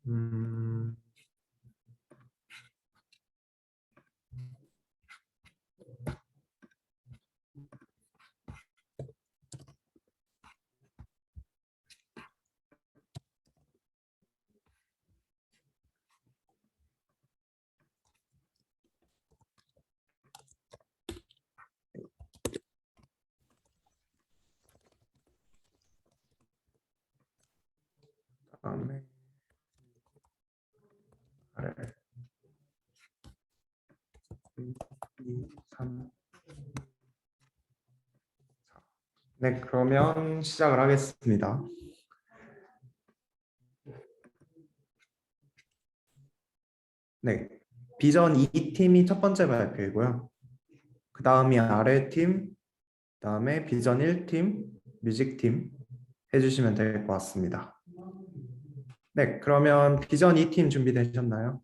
음, 다음에 아래 1, 2, 3. 네, 그러면 시작을 하겠습니다. 네, 비전 2팀이 첫 번째 발표이고요. 그 다음이 아래 팀, 그 다음에 비전 1팀, 뮤직팀 해주시면 될 것 같습니다. 네, 그러면 비전 2팀 준비되셨나요?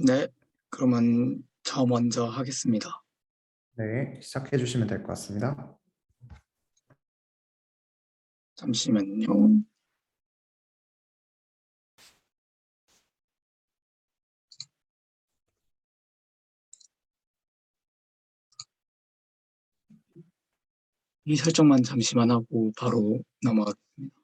네, 그러면 저 먼저 하겠습니다. 네, 시작해 주시면 될 것 같습니다. 잠시만요. 이 설정만 잠시만 하고 바로 넘어가겠습니다.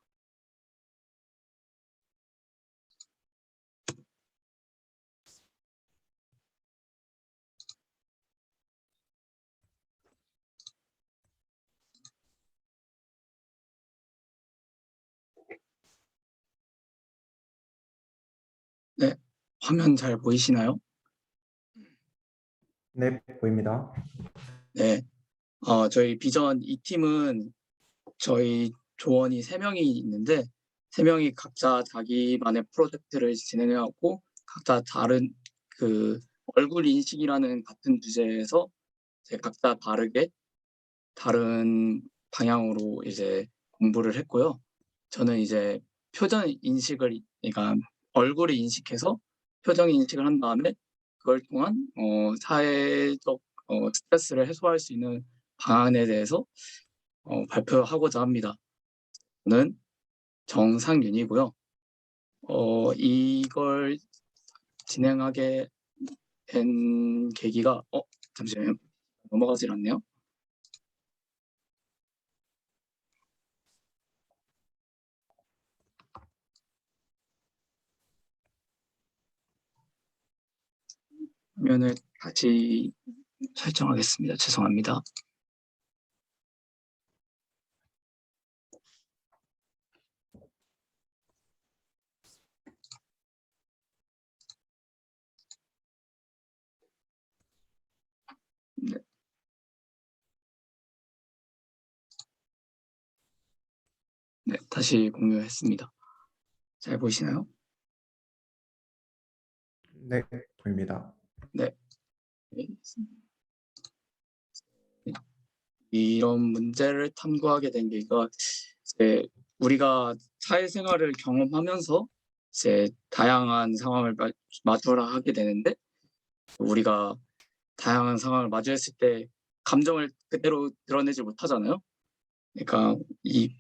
네, 화면 잘 보이시나요? 네, 보입니다. 네, 저희 비전 2팀은 저희 조원이 3명이 있는데 3명이 각자 자기만의 프로젝트를 진행해왔고 각자 다른 그 얼굴 인식이라는 같은 주제에서 이제 각자 다르게 다른 방향으로 이제 공부를 했고요. 저는 이제 표정 인식을 그러니까 얼굴을 인식해서 표정 인식을 한 다음에 그걸 통한 사회적 스트레스를 해소할 수 있는 방안에 대해서 발표하고자 합니다. 저는 정상윤이고요. 이걸 진행하게 된 계기가 잠시만요. 넘어가질 않네요. 화면을 다시 설정하겠습니다. 죄송합니다. 네, 네, 다시 공유했습니다. 잘 보이시나요? 네, 보입니다. 네. 이런 문제를 탐구하게 된 계기가 이제 우리가 사회생활을 경험하면서 이제 다양한 상황을 마주하게 하게 되는데 우리가 다양한 상황을 마주했을 때 감정을 그대로 드러내지 못하잖아요. 그러니까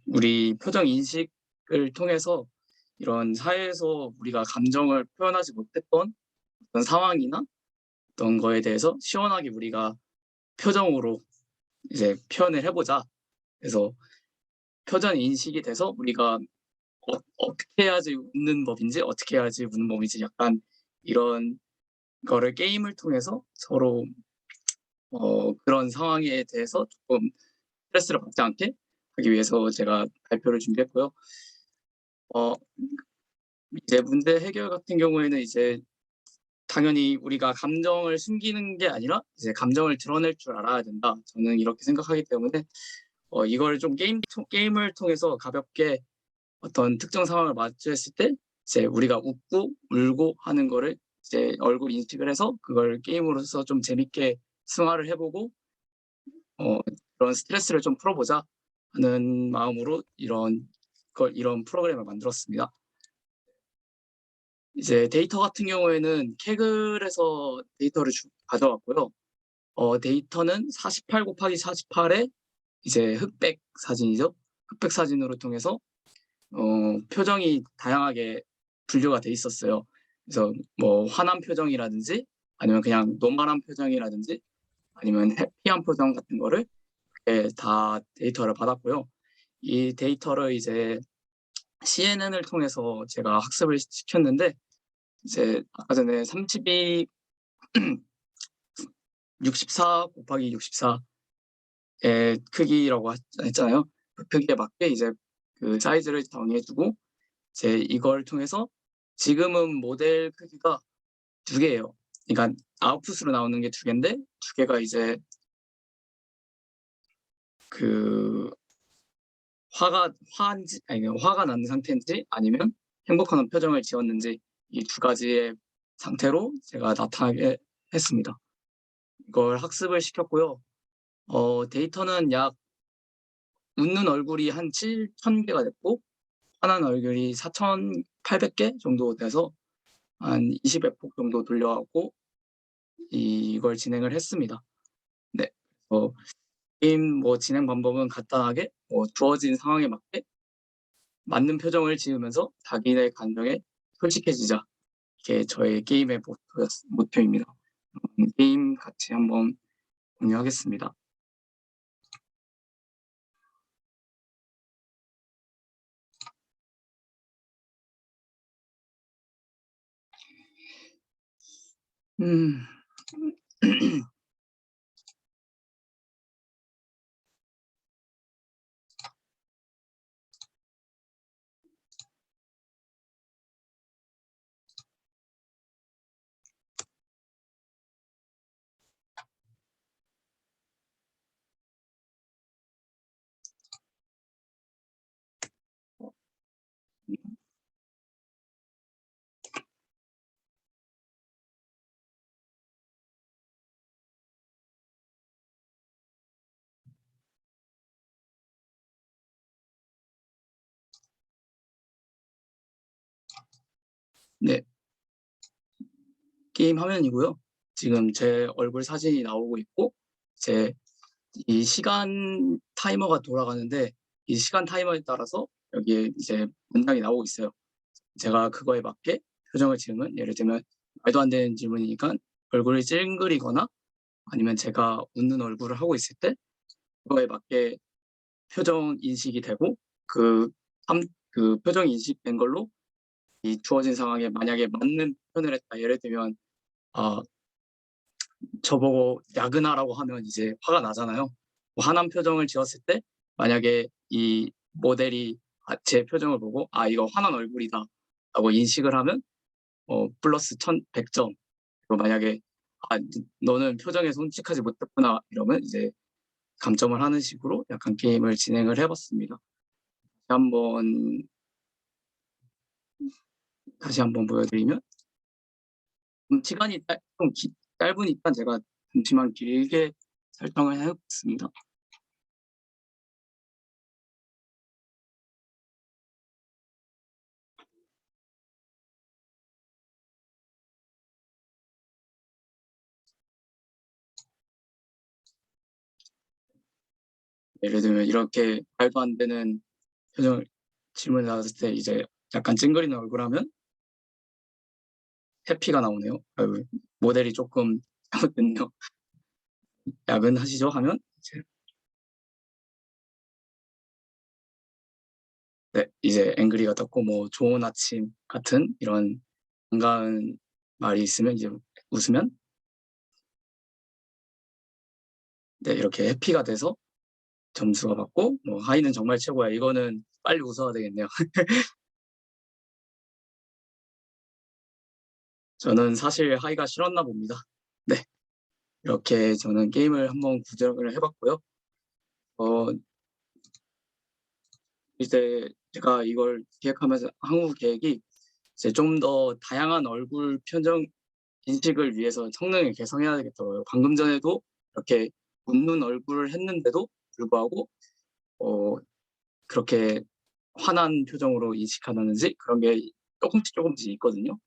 우리 표정 인식을 통해서 이런 사회에서 우리가 감정을 표현하지 못했던 어떤 상황이나 어떤 거에 대해서 시원하게 우리가 표정으로 이제 표현을 해보자. 그래서 표정 인식이 돼서 우리가 어떻게 해야지 웃는 법인지 어떻게 해야지 우는 법인지 약간 이런 거를 게임을 통해서 서로 그런 상황에 대해서 조금 스트레스를 받지 않게 하기 위해서 제가 발표를 준비했고요. 이제 문제 해결 같은 경우에는 이제 당연히 우리가 감정을 숨기는 게 아니라 이제 감정을 드러낼 줄 알아야 된다. 저는 이렇게 생각하기 때문에 이걸 좀 게임을 통해서 가볍게 어떤 특정 상황을 마주했을 때 이제 우리가 웃고 울고 하는 거를 이제 얼굴 인식을 해서 그걸 게임으로서 좀 재밌게 승화를 해보고 그런 스트레스를 좀 풀어보자 하는 마음으로 이런 프로그램을 만들었습니다. 이제 데이터 같은 경우에는 캐글에서 데이터를 가져왔고요. 데이터는 48 곱하기 48의 이제 흑백 사진이죠. 흑백 사진으로 통해서 표정이 다양하게 분류가 돼 있었어요. 그래서 뭐 화난 표정이라든지 아니면 그냥 노멀한 표정이라든지 아니면 해피한 표정 같은 거를 다 데이터를 받았고요. 이 데이터를 이제 CNN을 통해서 제가 학습을 시켰는데 이제 아까 전에 32 64 곱하기 64의 크기라고 했잖아요. 그 크기에 맞게 이제 그 사이즈를 정해주고 이제 이걸 통해서 지금은 모델 크기가 2개예요. 그러니까 아웃풋으로 나오는 게 2개인데 2개가 이제 그 화가 난 상태인지 아니면 행복한 표정을 지었는지 이 2가지의 상태로 제가 나타나게 했습니다. 이걸 학습을 시켰고요. 데이터는 약 웃는 얼굴이 한 7,000개가 됐고 화난 얼굴이 4,800개 정도 돼서 한 20회폭 정도 돌려갖고 이걸 진행을 했습니다. 네. 게임 뭐 진행 방법은 간단하게 주어진 상황에 맞게 맞는 표정을 지으면서 자기의 감정에 솔직해지자. 이게 저의 게임의 모토입니다. 게임 같이 한번 공유하겠습니다. 음. 네. 게임 화면이고요. 지금 제 얼굴 사진이 나오고 있고 제 이 시간 타이머가 돌아가는데 이 시간 타이머에 따라서 여기에 이제 문장이 나오고 있어요. 제가 그거에 맞게 표정을 지으면 예를 들면 말도 안 되는 질문이니까 얼굴이 찡그리거나 아니면 제가 웃는 얼굴을 하고 있을 때 그거에 맞게 표정 인식이 되고 그 표정 인식된 걸로 이 주어진 상황에 만약에 맞는 표현을 했다. 예를 들면 저보고 야근하라고 하면 이제 화가 나잖아요. 뭐 화난 표정을 지었을 때 만약에 이 모델이 제 표정을 보고 이거 화난 얼굴이다 라고 인식을 하면 플러스 1,100점. 그리고 만약에 너는 표정에 솔직하지 못했구나 이러면 이제 감점을 하는 식으로 약간 게임을 진행을 해봤습니다. 다시 한번 보여드리면 시간이 좀 짧으니까 제가 잠시만 길게 설정을 해보겠습니다. 예를 들면 이렇게 말도 안 되는 표정을 질문을 나왔을 때 이제 약간 찡그리는 얼굴 하면 해피가 나오네요. 모델이 조금 잘못됐네요. 야근하시죠? 하면 이제 앵그리가 떴고 뭐 좋은 아침 같은 이런 반가운 말이 있으면 이제 웃으면 이렇게 해피가 돼서 점수가 받고 뭐 하이는 정말 최고야. 이거는 빨리 웃어야 되겠네요. 저는 사실 하이가 싫었나 봅니다. 네. 이렇게 저는 게임을 한번 구경을 해봤고요. 어, 이제 제가 이걸 기획하면서 한국 계획이 이제 좀 더 다양한 얼굴 표정 인식을 위해서 성능을 개선해야 되겠더라고요. 방금 전에도 이렇게 웃는 얼굴을 했는데도 불구하고 그렇게 화난 표정으로 인식하는지 그런 게 조금씩 있거든요.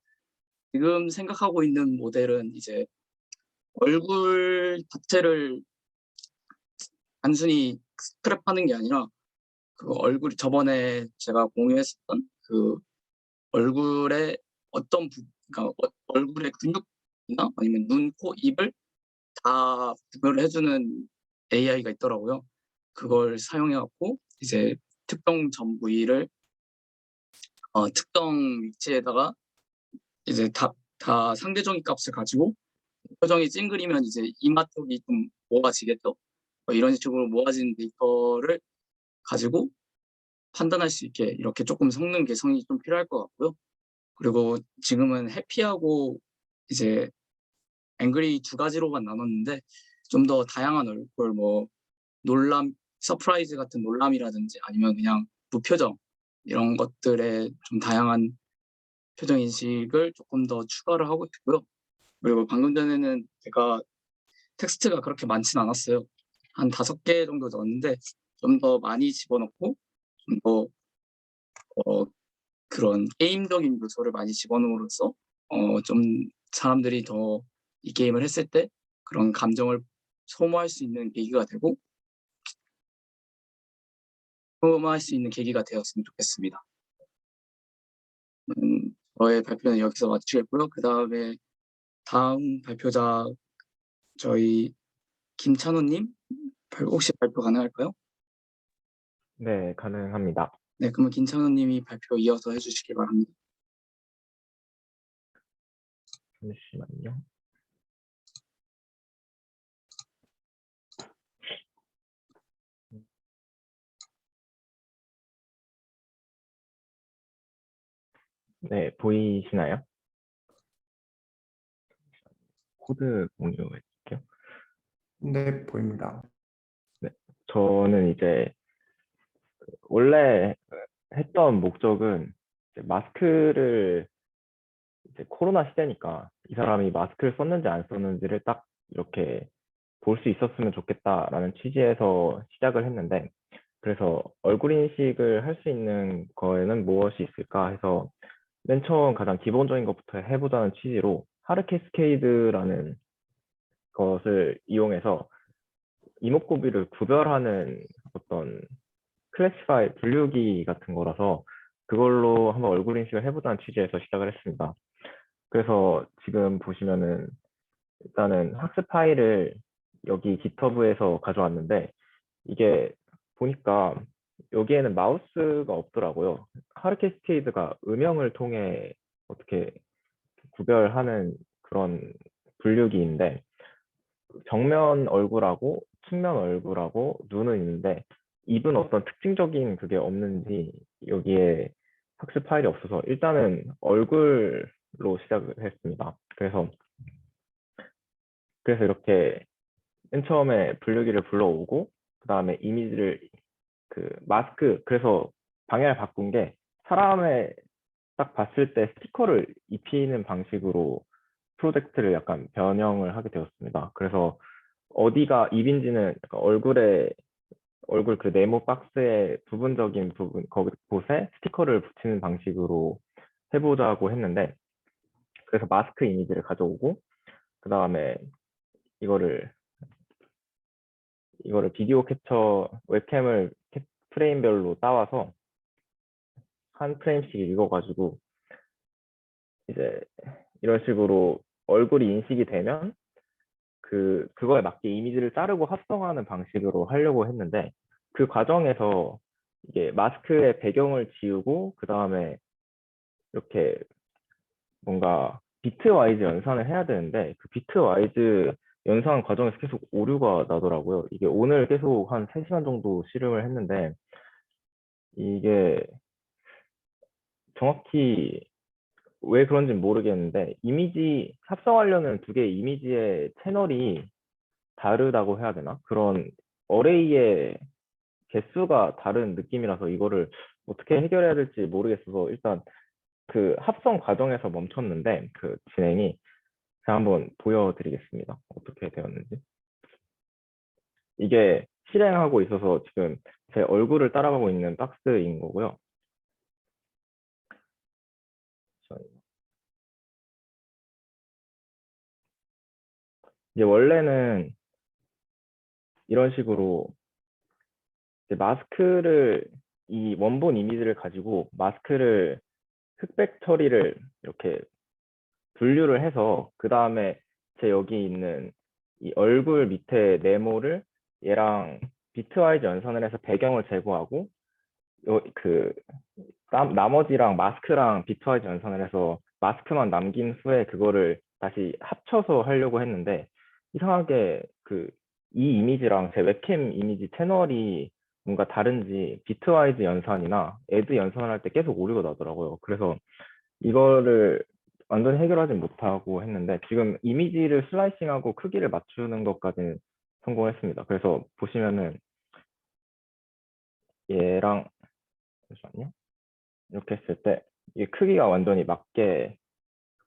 지금 생각하고 있는 모델은 이제 얼굴 자체를 단순히 스크랩하는 게 아니라 그 얼굴이 저번에 제가 공유했었던 그 얼굴에 그러니까 얼굴의 근육이나 아니면 눈, 코, 입을 다 구별을 해주는 AI가 있더라고요. 그걸 사용해 갖고 이제 특정 점 부위를 특정 위치에다가 이제 다 상대적인 값을 가지고 표정이 찡그리면 이제 이마 쪽이 좀 모아지겠죠. 이런 식으로 모아진 데이터를 가지고 판단할 수 있게 이렇게 조금 성능 개선이 좀 필요할 것 같고요. 그리고 지금은 해피하고 이제 앵그리 두 가지로만 나눴는데 좀 더 다양한 얼굴 뭐 놀람, 서프라이즈 같은 놀람이라든지 아니면 그냥 무표정 이런 것들에 좀 다양한 표정 인식을 조금 더 추가를 하고 있고요. 그리고 방금 전에는 제가 텍스트가 그렇게 많진 않았어요. 한 5개 정도 넣었는데 좀 더 많이 집어넣고 좀 더 그런 게임적인 요소를 많이 집어넣음으로써 좀 사람들이 더 이 게임을 했을 때 그런 감정을 소모할 수 있는 계기가 되고 소모할 수 있는 계기가 되었으면 좋겠습니다. 저의 발표는 여기서 마치겠고요. 그다음에 다음 발표자 저희 김찬호님 혹시 발표 가능할까요? 네, 가능합니다. 네, 그러면 김찬호님이 발표 이어서 해주시기 바랍니다. 잠시만요. 네, 보이시나요? 코드 공유해줄게요. 네, 보입니다. 네, 저는 이제 원래 했던 목적은 이제 마스크를 이제 코로나 시대니까 이 사람이 마스크를 썼는지 안 썼는지를 딱 이렇게 볼 수 있었으면 좋겠다라는 취지에서 시작을 했는데, 그래서 얼굴 인식을 할 수 있는 거에는 무엇이 있을까 해서 맨 처음 가장 기본적인 것부터 해보자는 취지로 하르캐스케이드라는 것을 이용해서 이목구비를 구별하는 어떤 클래시파이 분류기 같은 거라서 그걸로 한번 얼굴 인식을 해보자는 취지에서 시작을 했습니다. 그래서 지금 보시면은 일단은 학습 파일을 여기 GitHub에서 가져왔는데, 이게 보니까 여기에는 마우스가 없더라고요. 하르캐스케이드가 음영을 통해 어떻게 구별하는 그런 분류기인데, 정면 얼굴하고 측면 얼굴하고 눈은 있는데 입은 어떤 특징적인 그게 없는지 여기에 학습 파일이 없어서 일단은 얼굴로 시작을 했습니다. 그래서 이렇게 맨 처음에 분류기를 불러오고 그 다음에 이미지를 그 마스크, 그래서 방향을 바꾼 게 사람의 딱 봤을 때 스티커를 입히는 방식으로 프로젝트를 약간 변형을 하게 되었습니다. 그래서 어디가 입인지는 약간 얼굴 그 네모 박스의 부분적인 부분 거기 곳에 스티커를 붙이는 방식으로 해보자고 했는데, 그래서 마스크 이미지를 가져오고 그 다음에 이거를 비디오 캡처 웹캠을 프레임별로 따와서 한 프레임씩 읽어가지고 이제 이런 식으로 얼굴이 인식이 되면 그거에 맞게 이미지를 자르고 합성하는 방식으로 하려고 했는데, 그 과정에서 이게 마스크의 배경을 지우고 그 다음에 이렇게 뭔가 비트와이즈 연산을 해야 되는데, 그 비트와이즈 연산 과정에서 계속 오류가 나더라고요. 이게 오늘 계속 한 3시간 정도 실험을 했는데, 이게 정확히 왜 그런지는 모르겠는데, 이미지 합성하려는 두 개의 이미지의 채널이 다르다고 해야 되나? 그런 어레이의 개수가 다른 느낌이라서 이거를 어떻게 해결해야 될지 모르겠어서 일단 그 합성 과정에서 멈췄는데, 그 진행이 제가 한번 보여드리겠습니다. 어떻게 되었는지. 이게 실행하고 있어서 지금 제 얼굴을 따라가고 있는 박스인 거고요. 이제 원래는 이런 식으로 이제 마스크를 이 원본 이미지를 가지고 마스크를 흑백 처리를 이렇게 분류를 해서 그 다음에 제 여기 있는 이 얼굴 밑에 네모를 얘랑 비트와이즈 연산을 해서 배경을 제거하고 그 나머지랑 마스크랑 비트와이즈 연산을 해서 마스크만 남긴 후에 그거를 다시 합쳐서 하려고 했는데 이상하게 그 이 이미지랑 제 웹캠 이미지 채널이 뭔가 다른지 비트와이즈 연산이나 애드 연산을 할 때 계속 오류가 나더라고요. 그래서 이거를 완전히 해결하지 못하고 했는데 지금 이미지를 슬라이싱하고 크기를 맞추는 것까지는 성공했습니다. 그래서 보시면은 얘랑 잠시만요. 이렇게 했을 때 이게 크기가 완전히 맞게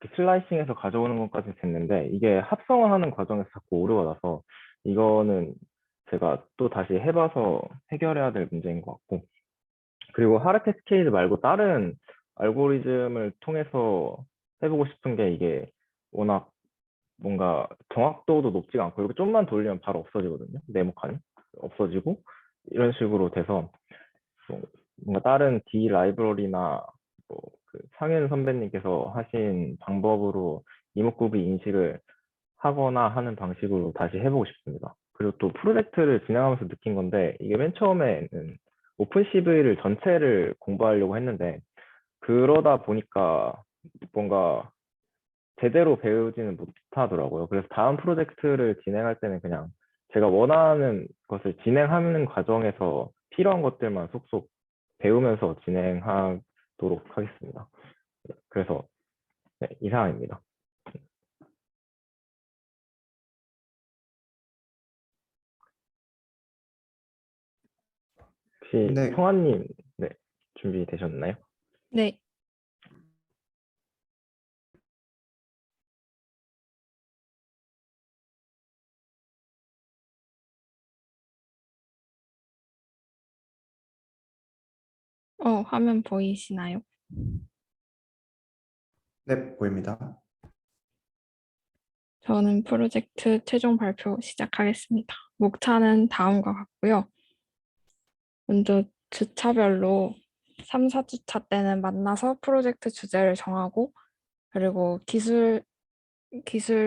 이렇게 슬라이싱해서 가져오는 것까지 됐는데 이게 합성을 하는 과정에서 자꾸 오류가 나서 이거는 제가 또 다시 해봐서 해결해야 될 문제인 것 같고 그리고 하르 캐스케이드 말고 다른 알고리즘을 통해서 해보고 싶은 게 이게 워낙 뭔가 정확도도 높지가 않고 이렇게 좀만 돌리면 바로 없어지거든요. 네모칸이 없어지고 이런 식으로 돼서 뭐 뭔가 다른 D 라이브러리나 뭐그 상윤 선배님께서 하신 방법으로 이목구비 인식을 하거나 하는 방식으로 다시 해보고 싶습니다. 그리고 또 프로젝트를 진행하면서 느낀 건데 이게 맨 처음에는 오픈CV를 전체를 공부하려고 했는데 그러다 보니까 뭔가 제대로 배우지는 못하더라고요. 그래서 다음 프로젝트를 진행할 때는 그냥 제가 원하는 것을 진행하는 과정에서 필요한 것들만 속속 배우면서 진행하도록 하겠습니다. 그래서 네, 이상입니다. 혹시 네, 성환님, 네, 준비되셨나요? 네. 화면 보이시나요? 네, 보입니다. 저는 프로젝트 최종 발표 시작하겠습니다. 목차는 다음과 같고요. 먼저 주차별로 3, 4주차 때는 만나서 프로젝트 주제를 정하고 그리고 기술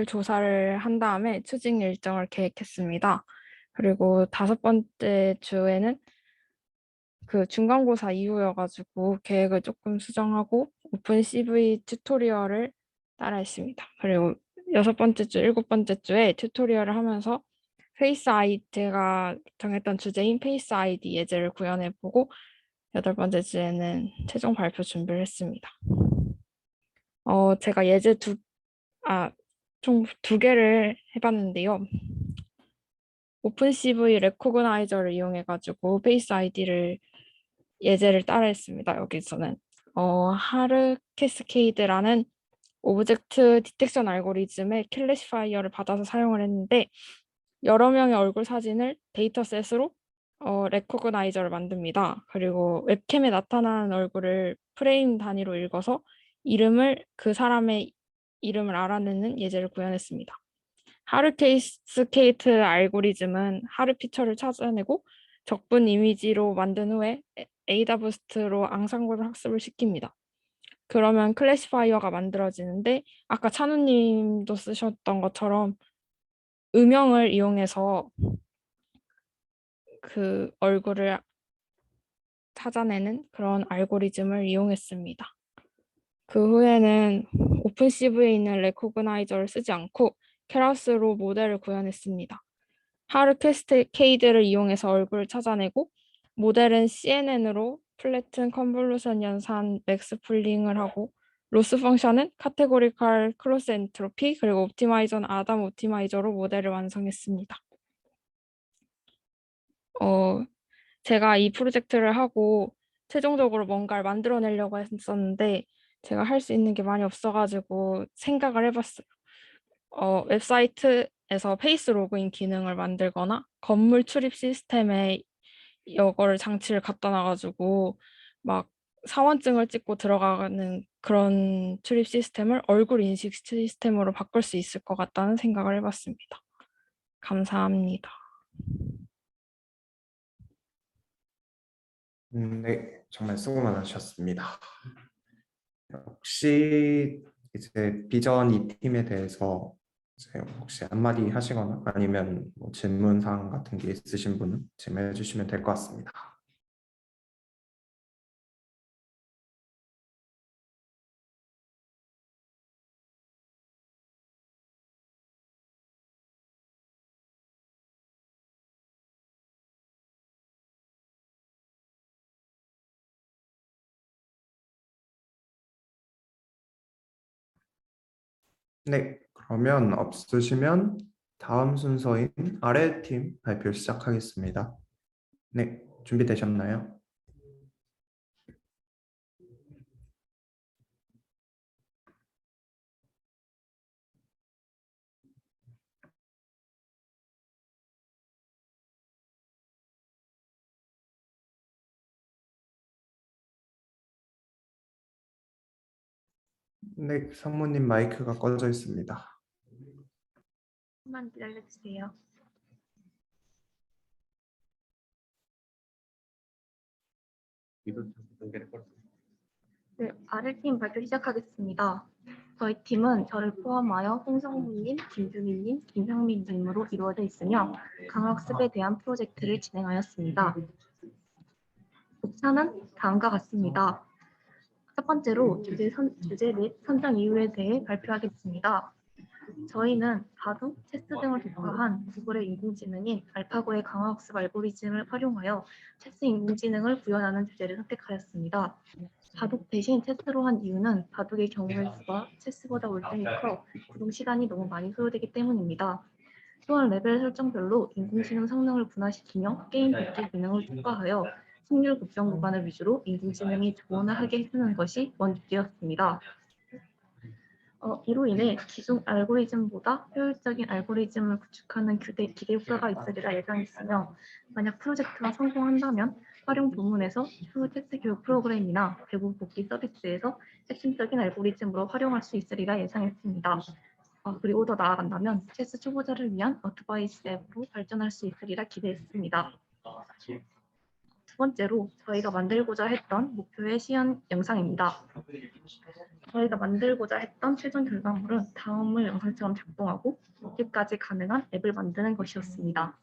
조사를 한 다음에 추진 일정을 계획했습니다. 그리고 5번째 주에는 그 중간고사 이후여가지고 계획을 조금 수정하고 오픈 CV 튜토리얼을 따라했습니다. 그리고 6번째 주, 7번째 주에 튜토리얼을 하면서 제가 정했던 주제인 페이스 아이디 예제를 구현해보고 8번째 주에는 최종 발표 준비를 했습니다. 제가 예제 총 2개를 해봤는데요. 오픈 CV 레코그나이저를 이용해가지고 페이스 아이디를 예제를 따라했습니다. 여기서는 하르 캐스케이드라는 오브젝트 디텍션 알고리즘의 클래시파이어를 받아서 사용을 했는데 여러 명의 얼굴 사진을 데이터셋으로 레코그나이저를 만듭니다. 그리고 웹캠에 나타나는 얼굴을 프레임 단위로 읽어서 그 사람의 이름을 알아내는 예제를 구현했습니다. 하르 캐스케이트 알고리즘은 하르 피처를 찾아내고 적분 이미지로 만든 후에 에이다부스트로 앙상블 학습을 시킵니다. 그러면 클래시파이어가 만들어지는데 아까 찬우님도 쓰셨던 것처럼 음영을 이용해서 그 얼굴을 찾아내는 그런 알고리즘을 이용했습니다. 그 후에는 오픈CV에 있는 레코그나이저를 쓰지 않고 케라스로 모델을 구현했습니다. 하르 캐스케이드를 이용해서 얼굴을 찾아내고 모델은 CNN으로 플래튼 컨볼루션 연산 맥스 풀링을 하고 로스 펑션은 카테고리컬 크로스 엔트로피 그리고 옵티마이저는 아담 옵티마이저로 모델을 완성했습니다. 제가 이 프로젝트를 하고 최종적으로 뭔가를 만들어내려고 했었는데 제가 할 수 있는 게 많이 없어가지고 생각을 해봤어요. 웹사이트에서 페이스 로그인 기능을 만들거나 건물 출입 시스템에 이거를 장치를 갖다 놔가지고 막 사원증을 찍고 들어가는 그런 출입 시스템을 얼굴 인식 시스템으로 바꿀 수 있을 것 같다는 생각을 해봤습니다. 감사합니다. 네, 정말 수고 많으셨습니다. 혹시 이제 비전 이 팀에 대해서 이제 혹시 한마디 하시거나 아니면 뭐 질문 사항 같은 게 있으신 분은 질문해 주시면 될 것 같습니다. 네, 그러면 없으시면 다음 순서인 아래 팀 발표 시작하겠습니다. 네, 준비되셨나요? 네, 상무님 마이크가 꺼져 있습니다. 조금만 기다려주세요. 네, 아래팀 발표 시작하겠습니다. 저희 팀은 저를 포함하여 홍성훈님, 김주민님, 김형민님으로 이루어져 있으며 강학습에 대한 프로젝트를 진행하였습니다. 목차는 다음과 같습니다. 첫 번째로 주제 및 선정 이유에 대해 발표하겠습니다. 저희는 바둑, 체스 등을 독파한 구글의 인공지능인 알파고의 강화학습 알고리즘을 활용하여 체스 인공지능을 구현하는 주제를 선택하였습니다. 바둑 대신 체스로 한 이유는 바둑의 경우의 수가 체스보다 월등히 커 구동 시간이 너무 많이 소요되기 때문입니다. 또한 레벨 설정별로 인공지능 성능을 분화시키며 게임 복귀 기능을 특화하여 승률 급정 구간을 위주로 인공지능이 조언을 하게 해주는 것이 원칙이었습니다. 이로 인해 기존 알고리즘보다 효율적인 알고리즘을 구축하는 기대 효과가 있으리라 예상했으며 만약 프로젝트가 성공한다면 활용 부문에서 추후 체스 교육 프로그램이나 배부 복귀 서비스에서 핵심적인 알고리즘으로 활용할 수 있으리라 예상했습니다. 그리고 더 나아간다면 체스 초보자를 위한 어드바이스 앱으로 발전할 수 있으리라 기대했습니다. 두 번째로 저희가 만들고자 했던 목표의 시연 영상입니다. 저희가 만들고자 했던 최종 결과물은 다음의 영상처럼 작동하고 복귀까지 가능한 앱을 만드는 것이었습니다.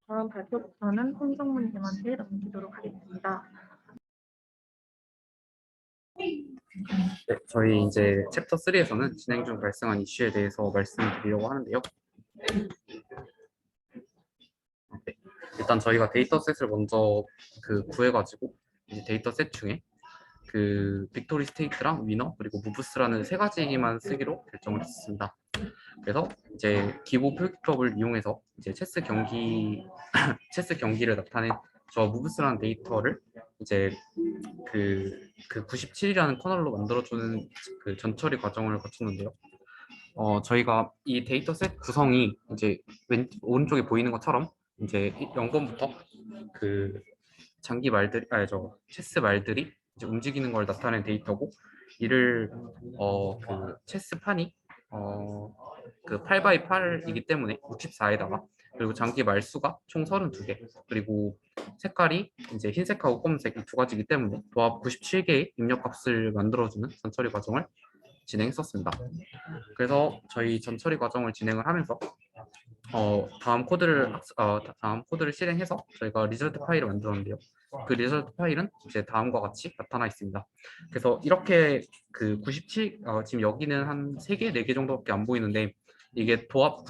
다음 발표부터는 홍성문님한테 넘기도록 하겠습니다. 네, 저희 이제 챕터 3에서는 진행 중 발생한 이슈에 대해서 말씀드리려고 하는데요. 네, 일단 저희가 데이터셋을 먼저 구해가지고 이제 데이터셋 중에 빅토리 스테이트랑 위너 그리고 무브스라는 세 가지만 쓰기로 결정을 했습니다. 그래서 이제 기보 표기법을 이용해서 이제 체스 경기를 나타낸 저 무브스라는 데이터를 이제 97이라는 커널로 만들어주는 전처리 과정을 거쳤는데요. 저희가 이 데이터셋 구성이 이제 오른쪽에 보이는 것처럼 이제 0번부터 장기 말들이 체스 말들이 이제 움직이는 걸 나타낸 데이터고 이를 체스판이 8x8이기 때문에 64에다가 그리고 장기 말수가 총 32개 그리고 색깔이 이제 흰색하고 검은색 이 두 가지이기 때문에 도합 97개의 입력값을 만들어주는 전처리 과정을 진행했었습니다. 그래서 저희 전처리 과정을 진행을 하면서 다음 코드를 실행해서 저희가 리절트 파일을 만들었는데요. 그 리절트 파일은 이제 다음과 같이 나타나 있습니다. 그래서 이렇게 97 지금 여기는 한 3개, 4개 정도밖에 안 보이는데 이게 도합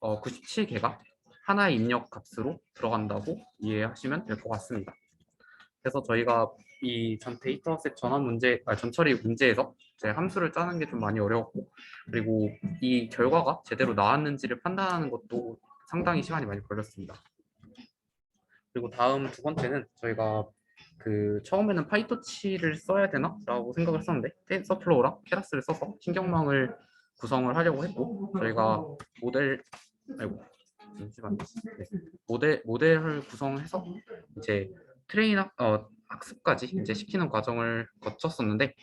97개가 하나의 입력 값으로 들어간다고 이해하시면 될 것 같습니다. 그래서 저희가 이 전 데이터셋 전환 문제, 전 처리 문제에서 이제 함수를 짜는 게 좀 많이 어려웠고, 그리고 이 결과가 제대로 나왔는지를 판단하는 것도 상당히 시간이 많이 걸렸습니다. 그리고 다음 두 번째는 저희가 그 처음에는 파이토치를 써야 되나라고 생각을 했었는데 텐서플로우랑 케라스를 써서 신경망을 구성을 하려고 했고, 저희가 모델 아이고 잠시만요. 네. 모델을 구성해서 이제 학습까지 이제 시키는 과정을 거쳤었는데,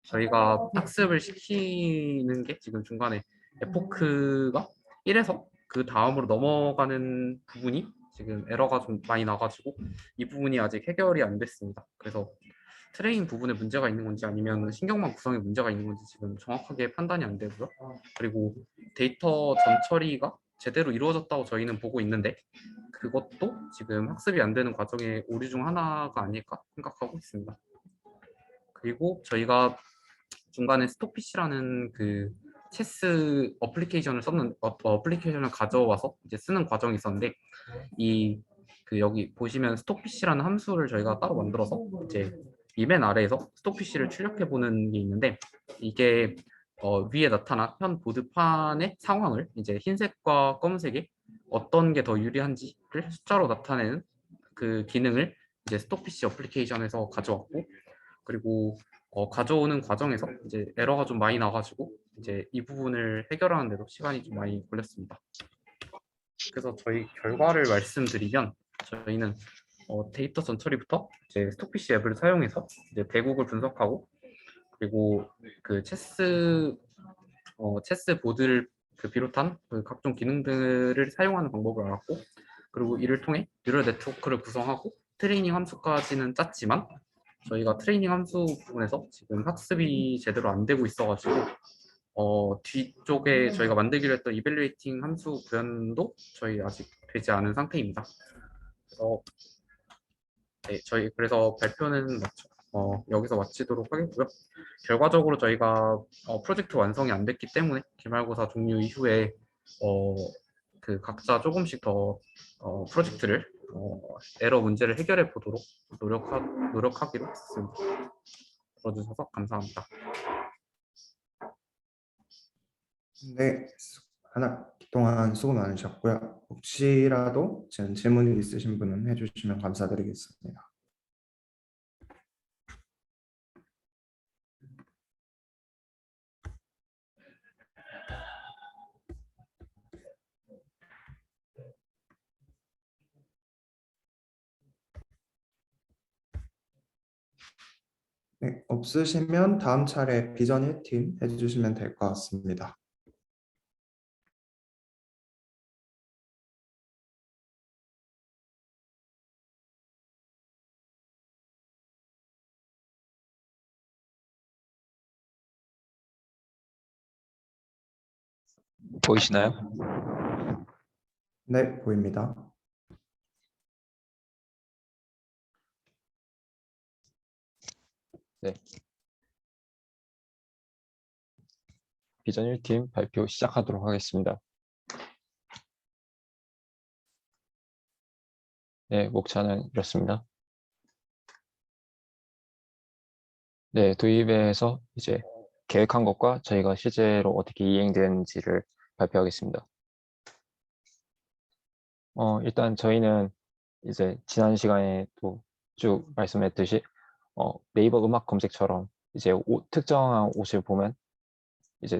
저희가 학습을 시키는 게 지금 중간에 에포크가 1에서 그 다음으로 넘어가는 부분이 지금 에러가 좀 많이 나가지고 이 부분이 아직 해결이 안 됐습니다. 그래서 트레인 부분에 문제가 있는 건지 아니면 신경망 구성에 문제가 있는 건지 지금 정확하게 판단이 안 되고요. 그리고 데이터 전처리가 제대로 이루어졌다고 저희는 보고 있는데, 그것도 지금 학습이 안 되는 과정의 오류 중 하나가 아닐까 생각하고 있습니다. 그리고 저희가 중간에 스토피시라는 그 체스 어플리케이션을 썼는 어플리케이션을 가져와서 이제 쓰는 과정이 있었는데, 이 그 여기 보시면 스토피시라는 함수를 저희가 따로 만들어서 이제 이 맨 아래에서 스토피시를 출력해 보는 게 있는데, 이게 위에 나타난 현 보드판의 상황을 이제 흰색과 검은색이 어떤 게 더 유리한지를 숫자로 나타내는 그 기능을 이제 스토피시 어플리케이션에서 가져왔고, 그리고 가져오는 과정에서 이제 에러가 좀 많이 나가지고 이제 이 부분을 해결하는데도 시간이 좀 많이 걸렸습니다. 그래서 저희 결과를 말씀드리면, 저희는 데이터 전처리부터 이제 스톡피쉬 앱을 사용해서 이제 대국을 분석하고, 그리고 그 체스 보드를 그 비롯한 그 각종 기능들을 사용하는 방법을 알았고, 그리고 이를 통해 뉴럴 네트워크를 구성하고 트레이닝 함수까지는 짰지만, 저희가 트레이닝 함수 부분에서 지금 학습이 제대로 안 되고 있어가지고 뒤쪽에 저희가 만들기로 했던 이벨리에이팅 함수 구현도 저희 아직 되지 않은 상태입니다. 그래서 네, 저희 그래서 발표는 여기서 마치도록 하겠고요. 결과적으로 저희가 프로젝트 완성이 안 됐기 때문에 기말고사 종료 이후에 그 각자 조금씩 더 프로젝트를 에러 문제를 해결해 보도록 노력하기로 했습니다. 들어주셔서 감사합니다. 네, 한 학기 동안 수고 많으셨고요. 혹시라도 지금 질문 있으신 분은 해주시면 감사드리겠습니다. 네, 없으시면 다음 차례 비전 1팀 해주시면 될 것 같습니다. 보이시나요? 네, 보입니다. 네. 비전 1팀 발표 시작하도록 하겠습니다. 네, 목차는 이렇습니다. 네, 도입에서 이제 계획한 것과 저희가 실제로 어떻게 이행되는지를 발표하겠습니다. 일단 저희는 이제 지난 시간에 또 쭉 말씀했듯이 네이버 음악 검색처럼 이제 특정한 옷을 보면 이제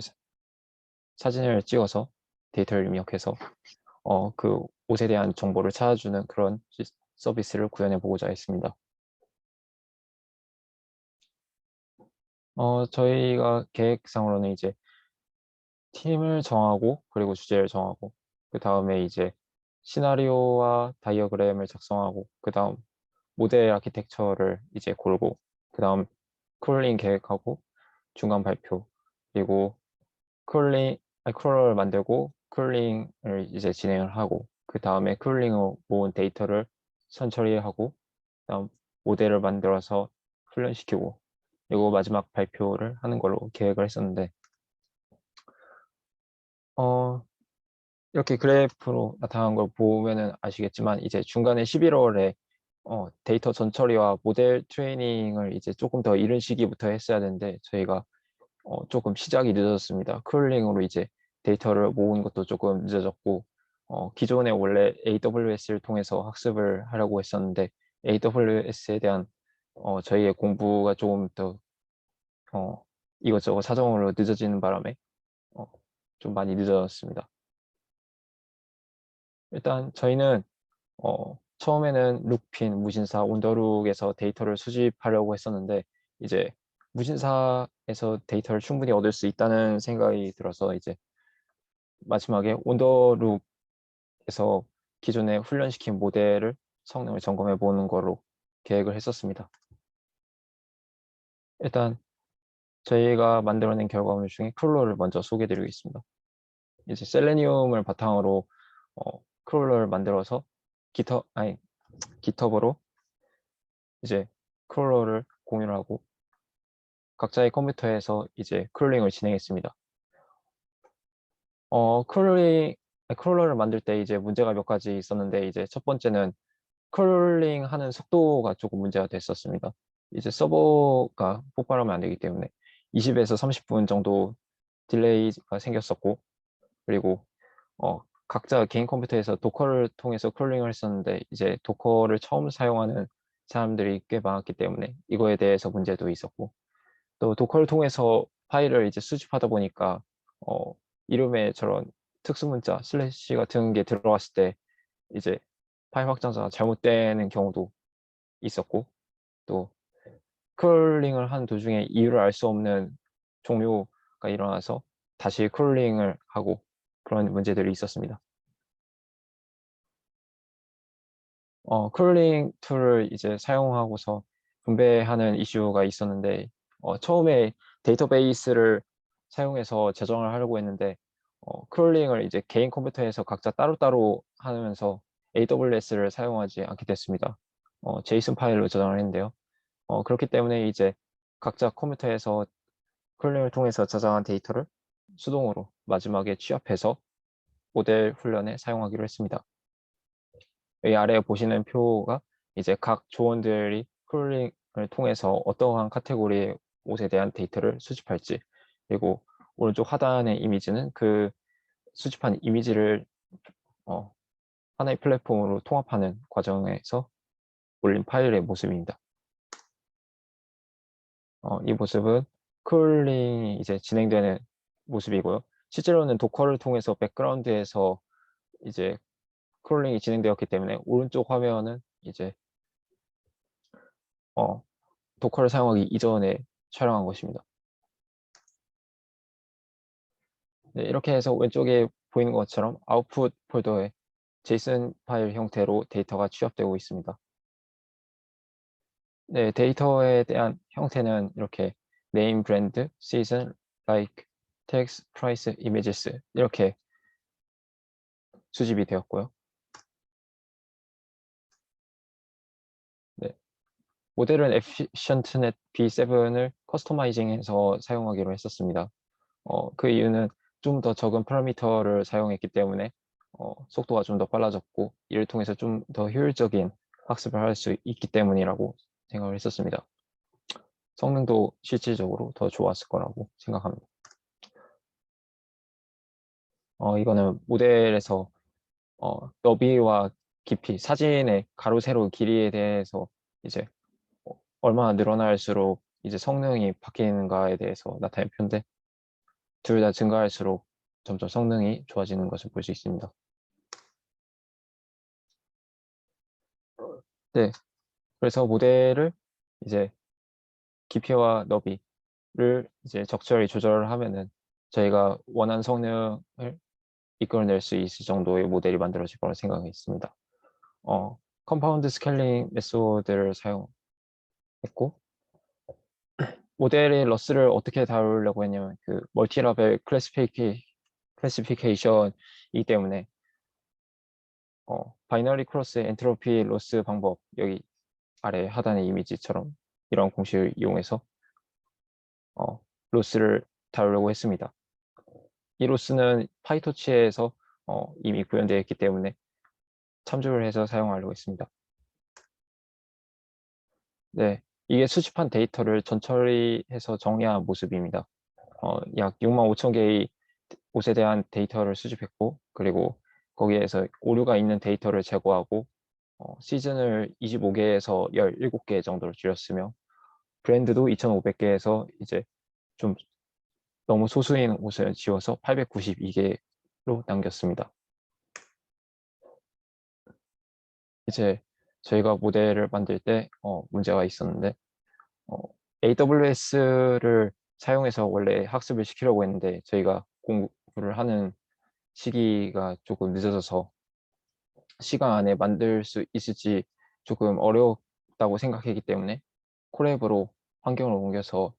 사진을 찍어서 데이터를 입력해서 그 옷에 대한 정보를 찾아주는 그런 서비스를 구현해 보고자 했습니다. 저희가 계획상으로는 이제 팀을 정하고 그리고 주제를 정하고 그 다음에 이제 시나리오와 다이어그램을 작성하고 그 다음 모델 아키텍처를 이제 고르고 그 다음 크롤링 계획하고 중간 발표 그리고 크롤을 만들고 크롤링을 이제 진행을 하고 그 다음에 크롤링으로 모은 데이터를 선처리하고 그다음 모델을 만들어서 훈련시키고 그리고 마지막 발표를 하는 걸로 계획을 했었는데 이렇게 그래프로 나타난 걸 보면은 아시겠지만 이제 중간에 11월에 데이터 전처리와 모델 트레이닝을 이제 조금 더 이른 시기부터 했어야 되는데 저희가 조금 시작이 늦어졌습니다. 크롤링으로 이제 데이터를 모으는 것도 조금 늦어졌고 기존에 원래 AWS를 통해서 학습을 하려고 했었는데 AWS에 대한 저희의 공부가 조금 더 이것저것 사정으로 늦어지는 바람에 좀 많이 늦어졌습니다. 일단 저희는 처음에는 룩핀, 무신사, 온더룩에서 데이터를 수집하려고 했었는데 이제 무신사에서 데이터를 충분히 얻을 수 있다는 생각이 들어서 이제 마지막에 온더룩에서 기존에 훈련시킨 모델을 성능을 점검해 보는 거로 계획을 했었습니다. 일단 저희가 만들어낸 결과물 중에 크롤러를 먼저 소개해 드리겠습니다. 이제 셀레니움을 바탕으로 크롤러를 만들어서 깃허브로 이제 크롤러를 공유를 하고 각자의 컴퓨터에서 이제 크롤링을 진행했습니다. 크롤러를 만들 때 이제 문제가 몇 가지 있었는데 이제 첫 번째는 크롤링 하는 속도가 조금 문제가 됐었습니다. 이제 서버가 폭발하면 안 되기 때문에 20에서 30분 정도 딜레이가 생겼었고 그리고 각자 개인 컴퓨터에서 도커를 통해서 크롤링을 했었는데 이제 도커를 처음 사용하는 사람들이 꽤 많았기 때문에 이거에 대해서 문제도 있었고 또 도커를 통해서 파일을 이제 수집하다 보니까 이름에 저런 특수 문자 슬래시 같은 게 들어갔을 때 이제 파일 확장자가 잘못되는 경우도 있었고 또 크롤링을 한 도중에 이유를 알 수 없는 종료가 일어나서 다시 크롤링을 하고 그런 문제들이 있었습니다. 크롤링 툴을 이제 사용하고서 분배하는 이슈가 있었는데 처음에 데이터베이스를 사용해서 저장을 하려고 했는데 크롤링을 이제 개인 컴퓨터에서 각자 따로따로 하면서 AWS를 사용하지 않게 됐습니다. 제이슨 파일로 저장을 했는데요. 그렇기 때문에 이제 각자 컴퓨터에서 크롤링을 통해서 저장한 데이터를 수동으로 마지막에 취합해서 모델 훈련에 사용하기로 했습니다. 여기 아래에 보시는 표가 이제 각 조원들이 크롤링을 통해서 어떠한 카테고리의 옷에 대한 데이터를 수집할지 그리고 오른쪽 하단의 이미지는 그 수집한 이미지를 하나의 플랫폼으로 통합하는 과정에서 올린 파일의 모습입니다. 이 모습은 크롤링이 이제 진행되는 모습이고요. 실제로는 도커를 통해서 백그라운드에서 이제 크롤링이 진행되었기 때문에 오른쪽 화면은 이제 도커를 사용하기 이전에 촬영한 것입니다. 네, 이렇게 해서 왼쪽에 보이는 것처럼 아웃풋 폴더에 제이슨 파일 형태로 데이터가 취합되고 있습니다. 네, 데이터에 대한 형태는 이렇게 name, brand, season, like, text, price, images 이렇게 수집이 되었고요. 네, 모델은 efficientnet v7을 커스터마이징해서 사용하기로 했었습니다. 그 이유는 좀 더 적은 파라미터를 사용했기 때문에 속도가 좀 더 빨라졌고 이를 통해서 좀 더 효율적인 학습을 할 수 있기 때문이라고 생각을 했었습니다. 성능도 실질적으로 더 좋았을 거라고 생각합니다. 이거는 모델에서 너비와 깊이, 사진의 가로, 세로, 길이에 대해서 이제 얼마나 늘어날수록 이제 성능이 바뀌는가에 대해서 나타낸 표인데 둘 다 증가할수록 점점 성능이 좋아지는 것을 볼 수 있습니다. 네, 그래서 모델을 이제 깊이와 너비를 이제 적절히 조절을 하면은 저희가 원하는 성능을 이끌어낼 수 있을 정도의 모델이 만들어질 거라 생각했습니다. 컴파운드 스케일링 메소드를 사용했고 모델의 러스를 어떻게 다루려고 했냐면 그 멀티라벨 클래시피케이션이기 때문에 바이너리 크로스 엔트로피 로스 방법 여기 아래 하단의 이미지처럼 이런 공식을 이용해서 로스를 다루려고 했습니다. 이 로스는 파이토치에서 이미 구현되어 있기 때문에 참조를 해서 사용하려고 했습니다. 네, 이게 수집한 데이터를 전처리해서 정리한 모습입니다. 약 6만 5천 개의 옷에 대한 데이터를 수집했고, 그리고 거기에서 오류가 있는 데이터를 제거하고, 시즌을 25개에서 17개 정도로 줄였으며, 브랜드도 2,500개에서 이제 좀 너무 소수인 옷을 지워서 892개로 남겼습니다. 이제 저희가 모델을 만들 때 문제가 있었는데, AWS를 사용해서 원래 학습을 시키려고 했는데 저희가 공부를 하는 시기가 조금 늦어져서 시간 안에 만들 수 있을지 조금 어렵다고 생각했기 때문에 콜랩으로 환경을 옮겨서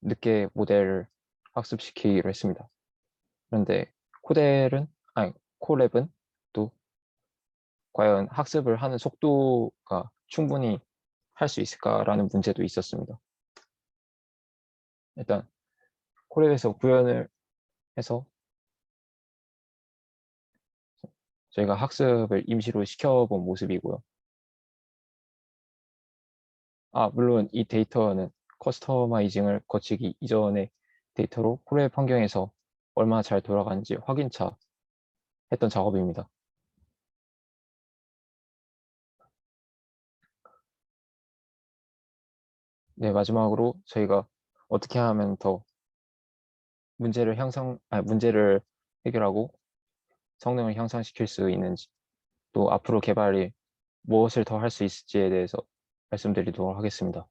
늦게 모델을 학습시키기로 했습니다. 그런데 콜랩은 또 과연 학습을 하는 속도가 충분히 할 수 있을까라는 문제도 있었습니다. 일단 콜랩에서 구현을 해서 저희가 학습을 임시로 시켜본 모습이고요. 물론 이 데이터는 커스터마이징을 거치기 이전의 데이터로 콜랩 환경에서 얼마나 잘 돌아가는지 확인차 했던 작업입니다. 네, 마지막으로 저희가 어떻게 하면 더 문제를 해결하고 성능을 향상시킬 수 있는지, 또 앞으로 개발이 무엇을 더 할 수 있을지에 대해서 말씀드리도록 하겠습니다.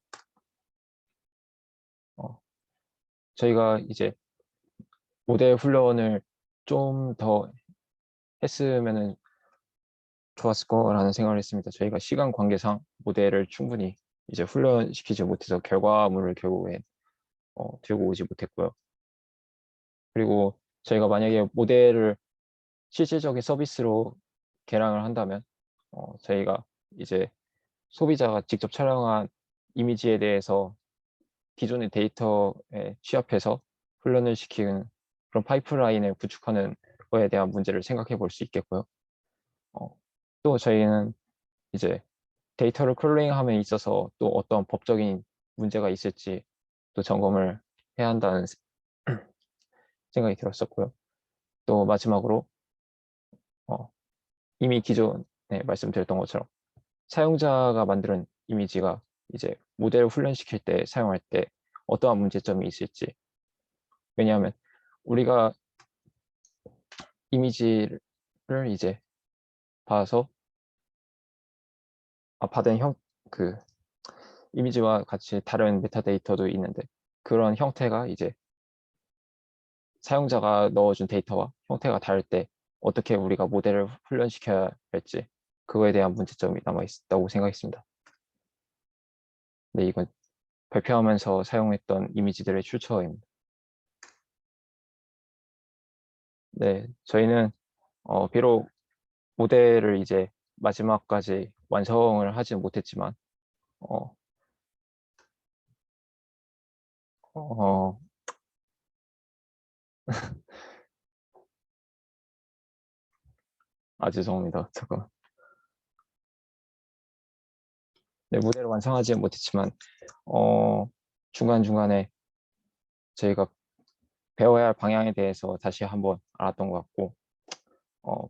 저희가 이제 모델 훈련을 좀 더 했으면 좋았을 거라는 생각을 했습니다. 저희가 시간 관계상 모델을 충분히 이제 훈련시키지 못해서 결과물을 결국에 들고 오지 못했고요. 그리고 저희가 만약에 모델을 실질적인 서비스로 개량을 한다면 저희가 이제 소비자가 직접 촬영한 이미지에 대해서 기존의 데이터에 취합해서 훈련을 시키는 그런 파이프라인을 구축하는 거에 대한 문제를 생각해 볼 수 있겠고요. 또 저희는 이제 데이터를 크롤링함에 있어서 또 어떤 법적인 문제가 있을지 또 점검을 해야 한다는 생각이 들었었고요. 또 마지막으로 이미 기존에 말씀드렸던 것처럼 사용자가 만드는 이미지가 이제 모델을 훈련시킬 때 사용할 때 어떠한 문제점이 있을지, 왜냐하면 우리가 이미지를 이제 봐서 받은 그 이미지와 같이 다른 메타데이터도 있는데 그런 형태가 이제 사용자가 넣어준 데이터와 형태가 다를 때 어떻게 우리가 모델을 훈련시켜야 할지, 그거에 대한 문제점이 남아 있다고 생각했습니다. 네, 이건 발표하면서 사용했던 이미지들의 출처입니다. 네, 저희는 비록 모델을 이제 마지막까지 완성을 하지 못했지만 어, 어, 죄송합니다. 잠깐. 네, 모델을 완성하지 못했지만 중간중간에 저희가 배워야 할 방향에 대해서 다시 한번 알았던 것 같고,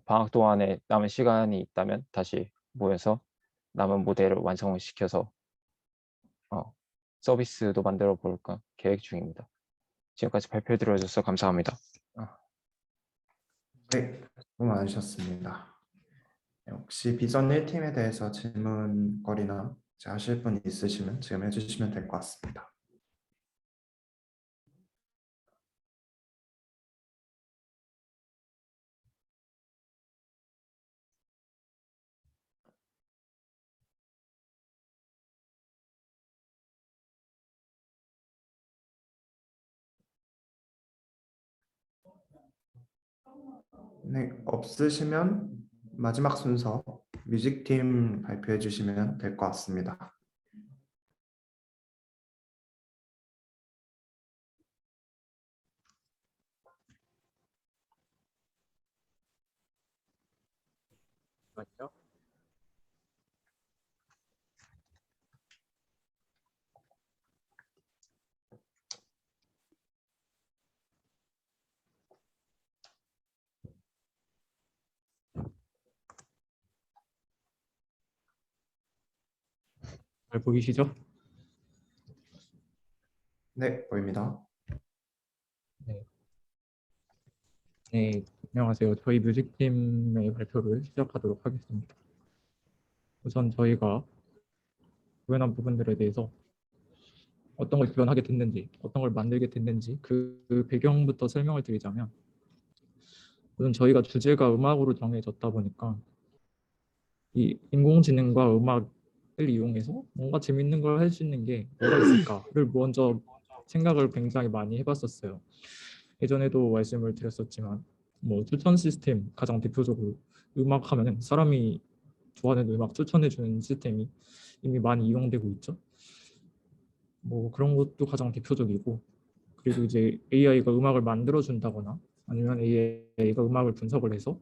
방학 동안에 남은 시간이 있다면 다시 모여서 남은 모델을 완성을 시켜서 서비스도 만들어 볼까 계획 중입니다. 지금까지 발표 들어줘서 감사합니다. 네, 수고 많으셨습니다. 네, 혹시 비전 1팀에 대해서 질문거리나 이제 하실 분 있으시면 지금 해주시면 될 것 같습니다. 네, 없으시면 마지막 순서 뮤직팀 발표해 주시면 될 것 같습니다. 맞죠? 잘 보이시죠? 네, 보입니다. 네, 안녕하세요. 저희 뮤직팀의 발표를 시작하도록 하겠습니다. 우선 저희가 구현한 부분들에 대해서 어떤 걸 구현하게 됐는지, 어떤 걸 만들게 됐는지 그 배경부터 설명을 드리자면, 우선 저희가 주제가 음악으로 정해졌다 보니까 이 인공지능과 음악을 이용해서 뭔가 재밌는 걸 할 수 있는 게 뭐가 있을까를 먼저 생각을 굉장히 많이 해봤었어요. 예전에도 말씀을 드렸었지만 뭐 추천 시스템 가장 대표적으로 음악 하면은 사람이 좋아하는 음악 추천해주는 시스템이 이미 많이 이용되고 있죠. 뭐 그런 것도 가장 대표적이고, 그리고 이제 AI가 음악을 만들어준다거나 아니면 AI가 음악을 분석을 해서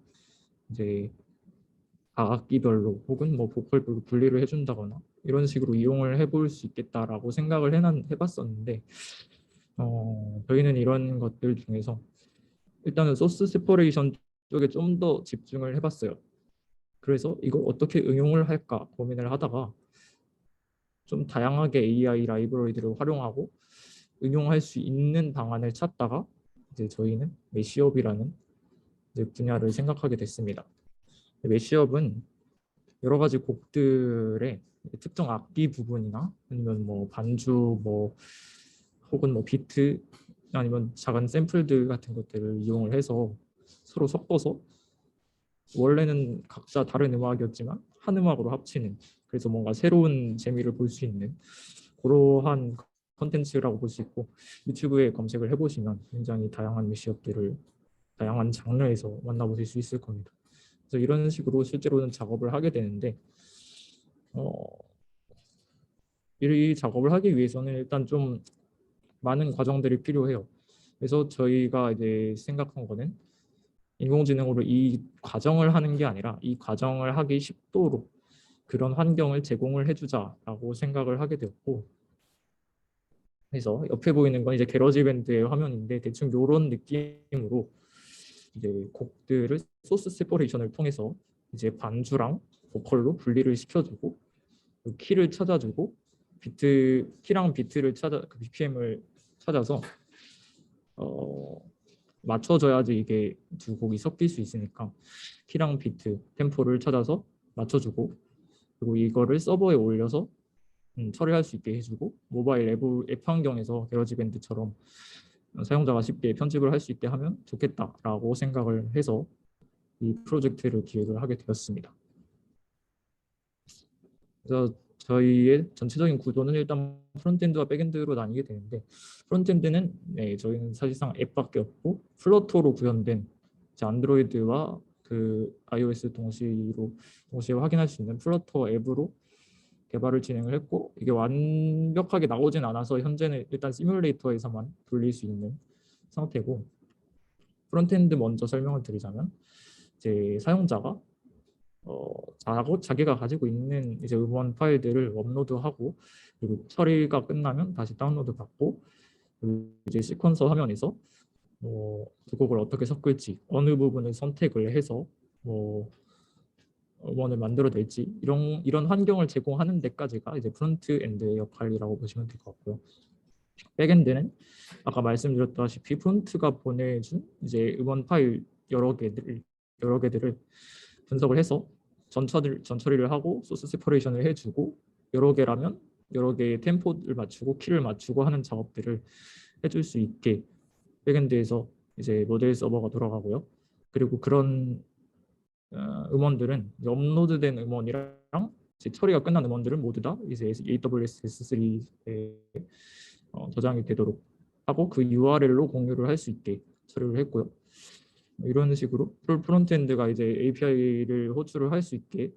이제 각 악기별로 혹은 뭐 보컬별로 분리를 해준다거나 이런 식으로 이용을 해볼 수 있겠다라고 생각을 해봤었는데, 저희는 이런 것들 중에서 일단은 소스 세퍼레이션 쪽에 좀 더 집중을 해봤어요. 그래서 이걸 어떻게 응용을 할까 고민을 하다가 좀 다양하게 AI 라이브러리들을 활용하고 응용할 수 있는 방안을 찾다가 이제 저희는 매시업이라는 이제 분야를 생각하게 됐습니다. 매시업은 여러 가지 곡들의 특정 악기 부분이나 아니면 뭐 반주 뭐 혹은 뭐 비트 아니면 작은 샘플들 같은 것들을 이용을 해서 서로 섞어서 원래는 각자 다른 음악이었지만 한 음악으로 합치는, 그래서 뭔가 새로운 재미를 볼 수 있는 그러한 컨텐츠라고 볼 수 있고, 유튜브에 검색을 해보시면 굉장히 다양한 매시업들을 다양한 장르에서 만나보실 수 있을 겁니다. 그래서 이런 식으로 실제로는 작업을 하게 되는데, 이 작업을 하기 위해서는 일단 좀 많은 과정들이 필요해요. 그래서 저희가 이제 생각한 거는 인공지능으로 이 과정을 하는 게 아니라 이 과정을 하기 쉽도록 그런 환경을 제공을 해주자라고 생각을 하게 되었고, 그래서 옆에 보이는 건 이제 게러지 밴드의 화면인데 대충 이런 느낌으로 이제 곡들을 소스 세퍼레이션을 통해서 이제 반주랑 보컬로 분리를 시켜주고 키를 찾아주고 키랑 비트를 그 BPM을 찾아서 맞춰줘야지 이게 두 곡이 섞일 수 있으니까 키랑 비트, 템포를 찾아서 맞춰주고, 그리고 이거를 서버에 올려서 처리할 수 있게 해주고, 모바일 앱 환경에서 게러지밴드처럼 사용자가 쉽게 편집을 할 수 있게 하면 좋겠다라고 생각을 해서 이 프로젝트를 기획을 하게 되었습니다. 그래서 저희의 전체적인 구조는 일단 프론트엔드와 백엔드로 나뉘게 되는데, 프론트엔드는 저희는 사실상 앱밖에 없고 플러터로 구현된 안드로이드와 그 iOS 동시에 확인할 수 있는 플러터 앱으로 개발을 진행을 했고, 이게 완벽하게 나오진 않아서 현재는 일단 시뮬레이터에서만 돌릴 수 있는 상태고, 프론트엔드 먼저 설명을 드리자면 이제 사용자가 자기가 가지고 있는 이제 음원 파일들을 업로드하고, 그리고 처리가 끝나면 다시 다운로드 받고, 그리고 이제 시퀀서 화면에서 두 곡을 어떻게 섞을지 어느 부분을 선택을 해서 음원을 만들어낼지 이런 환경을 제공하는 데까지가 이제 프론트 엔드의 역할이라고 보시면 될 것 같고요. 백엔드는 아까 말씀드렸다시피 프론트가 보내준 이제 음원 파일 여러 개들을 분석을 해서 전처리를 하고 소스 세퍼레이션을 해주고, 여러 개라면 여러 개의 템포를 맞추고 키를 맞추고 하는 작업들을 해줄 수 있게 백엔드에서 이제 모델 서버가 돌아가고요. 그리고 그런 음원들은 업로드된 음원이랑 이제 처리가 끝난 음원들은 모두 다 이제 AWS S3에 저장이 되도록 하고 그 URL로 공유를 할 수 있게 처리를 했고요. 이런 식으로 프론트엔드가 이제 API를 호출을 할 수 있게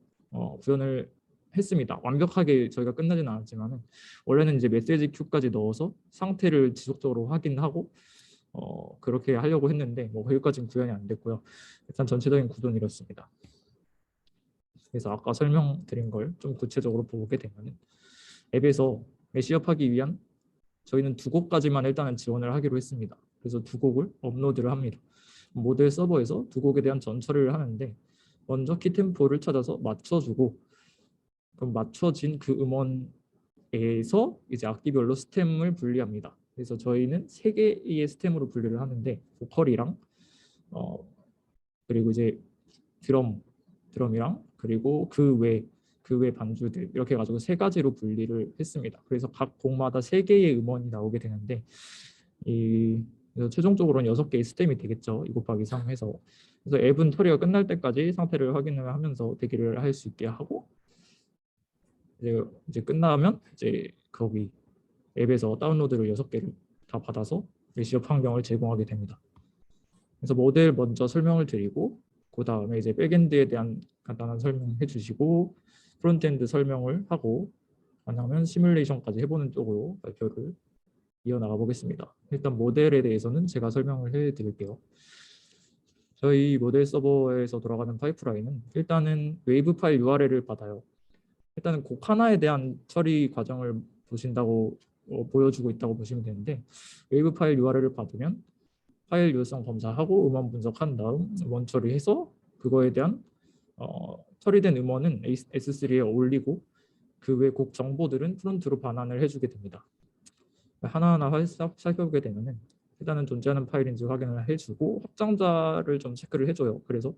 구현을 했습니다. 완벽하게 저희가 끝나지는 않았지만 원래는 이제 메시지 큐까지 넣어서 상태를 지속적으로 확인하고 그렇게 하려고 했는데 뭐 거기까지는 구현이 안 됐고요. 일단 전체적인 구조는 이렇습니다. 그래서 아까 설명드린 걸 좀 구체적으로 보게 되면 앱에서 매시업하기 위한 저희는 두 곡까지만 일단은 지원을 하기로 했습니다. 그래서 두 곡을 업로드를 합니다. 모델 서버에서 두 곡에 대한 전처리를 하는데, 먼저 키 템포를 찾아서 맞춰주고, 그럼 맞춰진 그 음원 에서 이제 악기별로 스템을 분리합니다. 그래서 저희는 3개의 스템으로 분류를 하는데 보컬이랑 그리고 이제 드럼이랑 그리고 그 외 반주들 이렇게 해가지고 3가지로 분리를 했습니다. 그래서 각 곡마다 3개의 음원이 나오게 되는데 그래서 최종적으로는 6개의 스템이 되겠죠. 2 곱하기 3 해서. 그래서 앱은 처리가 끝날 때까지 상태를 확인을 하면서 대기를 할 수 있게 하고 이제 끝나면 이제 거기 앱에서 다운로드를 6개를 다 받아서 메시업 환경을 제공하게 됩니다. 그래서 모델 먼저 설명을 드리고 그 다음에 이제 백엔드에 대한 간단한 설명해 주시고 프론트엔드 설명을 하고 가능하면 시뮬레이션까지 해보는 쪽으로 발표를 이어나가 보겠습니다. 일단 모델에 대해서는 제가 설명을 해 드릴게요. 저희 모델 서버에서 돌아가는 파이프라인은 일단은 웨이브 파일 URL을 받아요. 일단은 곡 하나에 대한 처리 과정을 보신다고 보여주고 있다고 보시면 되는데 웨이브 파일 URL을 받으면 파일 유효성 검사하고 음원 분석한 다음 음원 처리해서 그거에 대한 처리된 음원은 S3에 올리고 그 외 곡 정보들은 프론트로 반환을 해주게 됩니다. 하나하나 살펴보게 되면은 일단은 존재하는 파일인지 확인을 해주고 확장자를 좀 체크를 해줘요. 그래서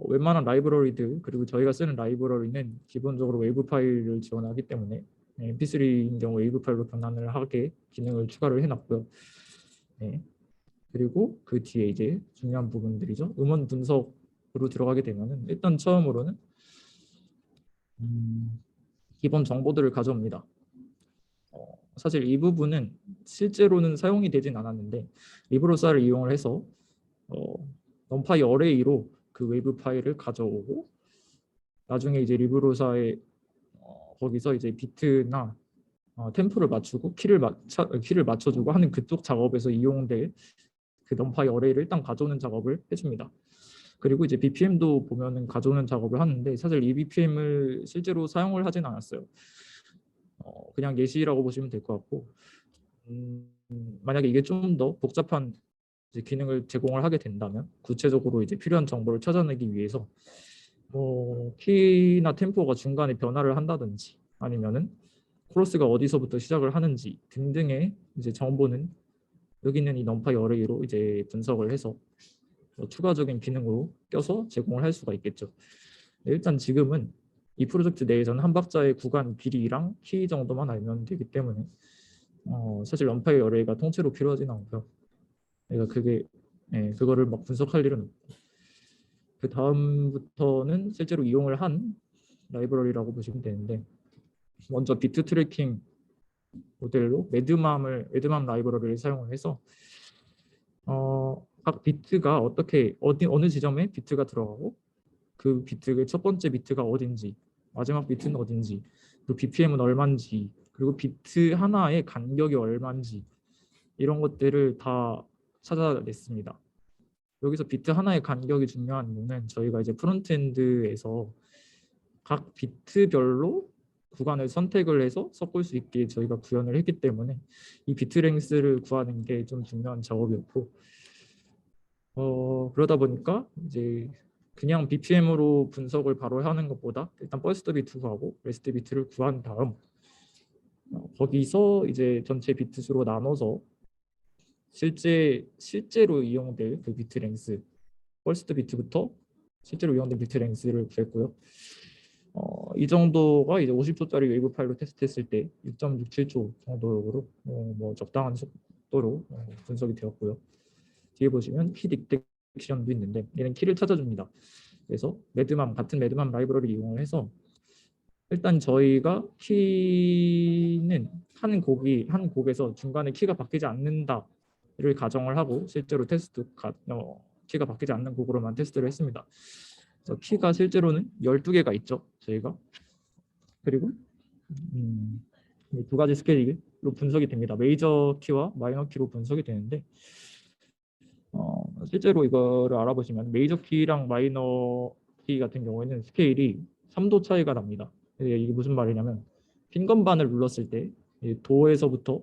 웬만한 라이브러리들 그리고 저희가 쓰는 라이브러리는 기본적으로 웨이브 파일을 지원하기 때문에 mp3인 경우 웨이브 파일로 변환을 하게 기능을 추가를 해놨고요. 네. 그리고 그 뒤에 이제 중요한 부분들이죠. 음원 분석으로 들어가게 되면은 일단 처음으로는 기본 정보들을 가져옵니다. 사실 이 부분은 실제로는 사용이 되진 않았는데 리브로사를 이용을 해서 넘파이 어레이로 그 웨이브 파일을 가져오고 나중에 이제 리브로사에 거기서 이제 비트나 템포를 맞추고 키를 맞춰주고 하는 그쪽 작업에서 이용될 그 넘파이 어레이를 일단 가져오는 작업을 해줍니다. 그리고 이제 BPM도 보면은 가져오는 작업을 하는데 사실 이 BPM을 실제로 사용을 하진 않았어요. 그냥 예시라고 보시면 될 것 같고 만약에 이게 좀 더 복잡한 이제 기능을 제공을 하게 된다면 구체적으로 이제 필요한 정보를 찾아내기 위해서 뭐 키나 템포가 중간에 변화를 한다든지 아니면은 코러스가 어디서부터 시작을 하는지 등등의 이제 정보는 여기 있는 이 넘파이 어레이로 이제 분석을 해서 추가적인 기능으로 껴서 제공을 할 수가 있겠죠. 일단 지금은 이 프로젝트 내에서는 한 박자의 구간 길이랑 키 정도만 알면 되기 때문에 사실 넘파이 어레이가 통째로 필요하진 않고요. 그러니까 그거를 막 분석할 일은 없고 그 다음부터는 실제로 이용을 한 라이브러리라고 보시면 되는데 먼저 비트 트래킹 모델로 매드맘 라이브러리를 사용을 해서 각 비트가 어느 지점에 비트가 들어가고 그 비트의 첫 번째 비트가 어딘지 마지막 비트는 어딘지 그리고 BPM은 얼마인지 그리고 비트 하나의 간격이 얼마인지 이런 것들을 다 찾아냈습니다. 여기서 비트 하나의 간격이 중요한 이유는 저희가 이제 프론트엔드에서 각 비트별로 구간을 선택을 해서 섞을 수 있게 저희가 구현을 했기 때문에 이 비트 랭스를 구하는 게 좀 중요한 작업이었고 그러다 보니까 이제 그냥 BPM으로 분석을 바로 하는 것보다 일단 버스트 비트 구하고 레스트 비트를 구한 다음 거기서 이제 전체 비트 수로 나눠서 실제로 이용될 그 비트 랭스 퍼스트 비트부터 실제로 이용된 비트 랭스를 구했고요. 이 정도가 이제 50초짜리 웨이브 파일로 테스트했을 때 6.67초 정도로 뭐 적당한 속도로 분석이 되었고요. 뒤에 보시면 키 딕텍션도 있는데 얘는 키를 찾아줍니다. 그래서 같은 매드맘 라이브러리를 이용을 해서 일단 저희가 키는 한 곡에서 중간에 키가 바뀌지 않는다를 가정을 하고 실제로 키가 바뀌지 않는 곡으로만 테스트를 했습니다. 그래서 키가 실제로는 12개가 있죠. 저희가. 그리고 두 가지 스케일로 분석이 됩니다. 메이저 키와 마이너 키로 분석이 되는데 실제로 이거를 알아보시면 메이저 키랑 마이너 키 같은 경우에는 스케일이 3도 차이가 납니다. 이게 무슨 말이냐면 핀건반을 눌렀을 때 도에서부터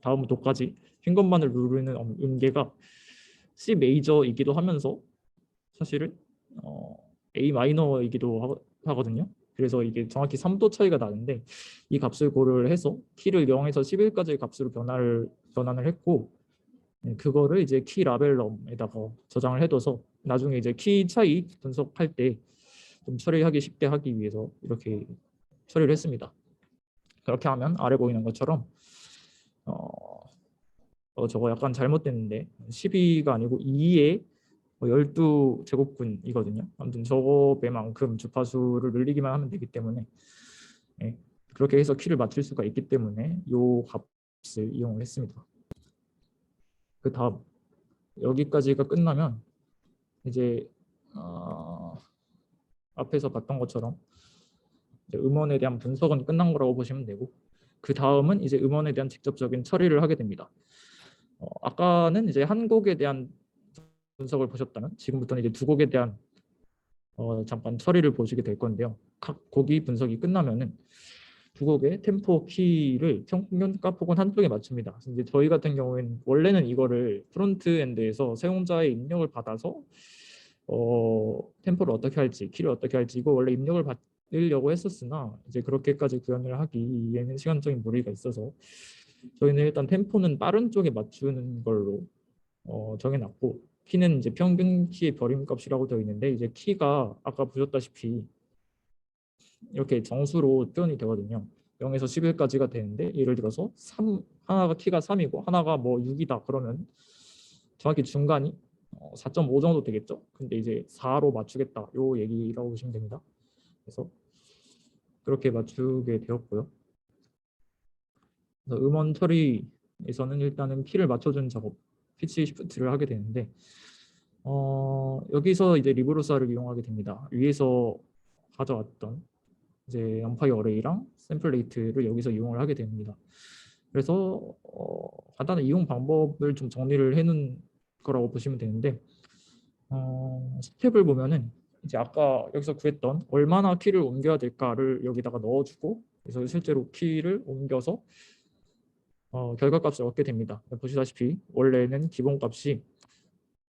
다음 도까지 핀건반을 누르는 음계가 C 메이저이기도 하면서 사실은 A 마이너이기도 하거든요. 그래서 이게 정확히 3도 차이가 나는데 이 값을 고려해서 키를 0에서 11까지의 값으로 변환을 했고 그거를 이제 키 라벨럼에다가 저장을 해둬서 나중에 이제 키 차이 분석할 때 좀 처리하기 쉽게 하기 위해서 이렇게 처리를 했습니다. 그렇게 하면 아래 보이는 것처럼 저거 약간 잘못됐는데 12가 아니고 2의 12제곱근이거든요. 아무튼 저거배만큼 주파수를 늘리기만 하면 되기 때문에 그렇게 해서 키를 맞출 수가 있기 때문에 이 값을 이용을 했습니다. 그 다음 여기까지가 끝나면 이제 앞에서 봤던 것처럼 이제 음원에 대한 분석은 끝난 거라고 보시면 되고 그 다음은 이제 음원에 대한 직접적인 처리를 하게 됩니다. 아까는 이제 한 곡에 대한 분석을 보셨다면 지금부터는 이제 두 곡에 대한 잠깐 처리를 보시게 될 건데요. 각 곡이 분석이 끝나면은 두 곡의 템포 키를 평균값 혹은 한쪽에 맞춥니다. 이제 저희 같은 경우에는 원래는 이거를 프론트엔드에서 사용자의 입력을 받아서 템포를 어떻게 할지, 키를 어떻게 할지 이거 원래 입력을 받으려고 했었으나 이제 그렇게까지 구현을 하기에는 시간적인 무리가 있어서 저희는 일단 템포는 빠른 쪽에 맞추는 걸로 정해놨고 키는 이제 평균 키의 별임값이라고 되어 있는데 이제 키가 아까 보셨다시피 이렇게 정수로 표현이 되거든요. 0에서 11까지가 되는데 예를 들어서 하나가 키가 3이고 하나가 뭐 6이다 그러면 정확히 중간이 4.5 정도 되겠죠. 근데 이제 4로 맞추겠다 요 얘기라고 보시면 됩니다. 그래서 그렇게 맞추게 되었고요. 그래서 음원 처리에서는 일단은 키를 맞춰준 작업 피치 시프트를 하게 되는데 여기서 이제 리브로사를 이용하게 됩니다. 위에서 가져왔던 이제 앰파이어 어레이랑 샘플 레이트를 여기서 이용을 하게 됩니다. 그래서 간단한 이용 방법을 좀 정리를 해놓은 거라고 보시면 되는데 스텝을 보면은 이제 아까 여기서 구했던 얼마나 키를 옮겨야 될까를 여기다가 넣어주고 그래서 실제로 키를 옮겨서 결과값을 얻게 됩니다. 보시다시피 원래는 기본값이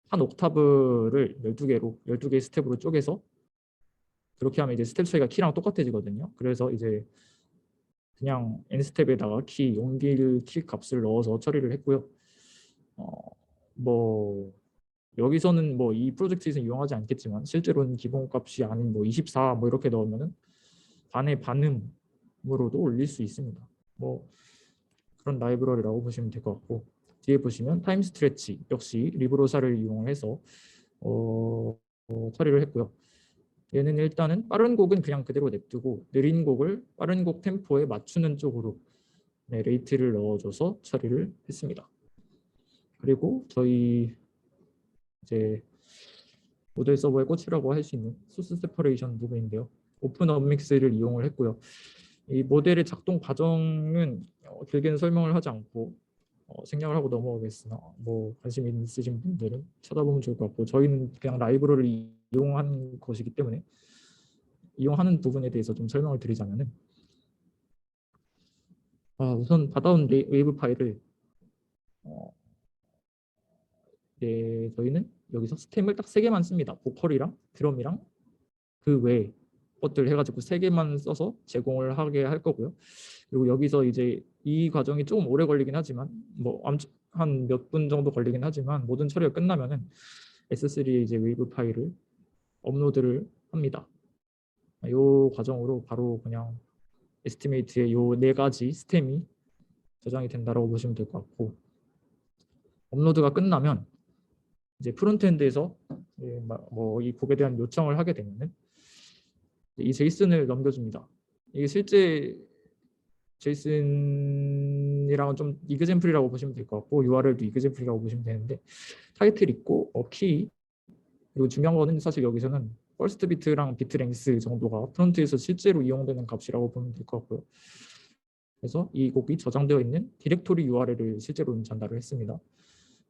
한 옥타브를 12개로 12개의 스텝으로 쪼개서 그렇게 하면 이제 스텝 차이가 키랑 똑같아지거든요. 그래서 이제 그냥 n 스텝에다가 키 옮길 키 값을 넣어서 처리를 했고요. 뭐 여기서는 뭐 이 프로젝트에서 이용하지 않겠지만 실제로는 기본값이 아닌 뭐 24 뭐 이렇게 넣으면은 반의 반음으로도 올릴 수 있습니다. 뭐 그런 라이브러리라고 보시면 될 것 같고 뒤에 보시면 타임 스트레치 역시 리브로사를 이용해서 처리를 했고요. 얘는 일단은 빠른 곡은 그냥 그대로 냅두고 느린 곡을 빠른 곡 템포에 맞추는 쪽으로 레이트를 넣어줘서 처리를 했습니다. 그리고 저희 이제 모델 서버의 꽃이라고 할 수 있는 소스 세퍼레이션 부분인데요. 오픈 업믹스를 이용을 했고요. 이 모델의 작동 과정은 길게는 설명을 하지 않고 생략을 하고 넘어가겠으나 뭐 관심 있으신 분들은 찾아보면 좋을 것 같고 저희는 그냥 라이브러리를 이용한 것이기 때문에 이용하는 부분에 대해서 좀 설명을 드리자면은 우선 받아온 웨이브 파일을 저희는 여기서 스템을 딱 3개만 씁니다. 보컬이랑 드럼이랑 그 외에 것들 해가지고 3개만 써서 제공을 하게 할 거고요. 그리고 여기서 이제 이 과정이 조금 오래 걸리긴 하지만 뭐 한 몇 분 정도 걸리긴 하지만 모든 처리가 끝나면은 S3에 이제 웨이브 파일을 업로드를 합니다. 이 과정으로 바로 그냥 에스티메이트의 이 4가지 스템이 저장이 된다고 보시면 될 것 같고 업로드가 끝나면 이제 프론트엔드에서 뭐 이 곡에 대한 요청을 하게 되면은 이 제이슨을 넘겨줍니다. 이게 실제 제이슨이랑은 좀 이그젠플이라고 보시면 될 것 같고 URL도 이그젠플이라고 보시면 되는데 타이틀 있고 키 그리고 중요한 거는 사실 여기서는 퍼스트 비트랑 비트 랭스 정도가 프론트에서 실제로 이용되는 값이라고 보면 될 것 같고요. 그래서 이 곡이 저장되어 있는 디렉토리 URL을 실제로는 전달을 했습니다.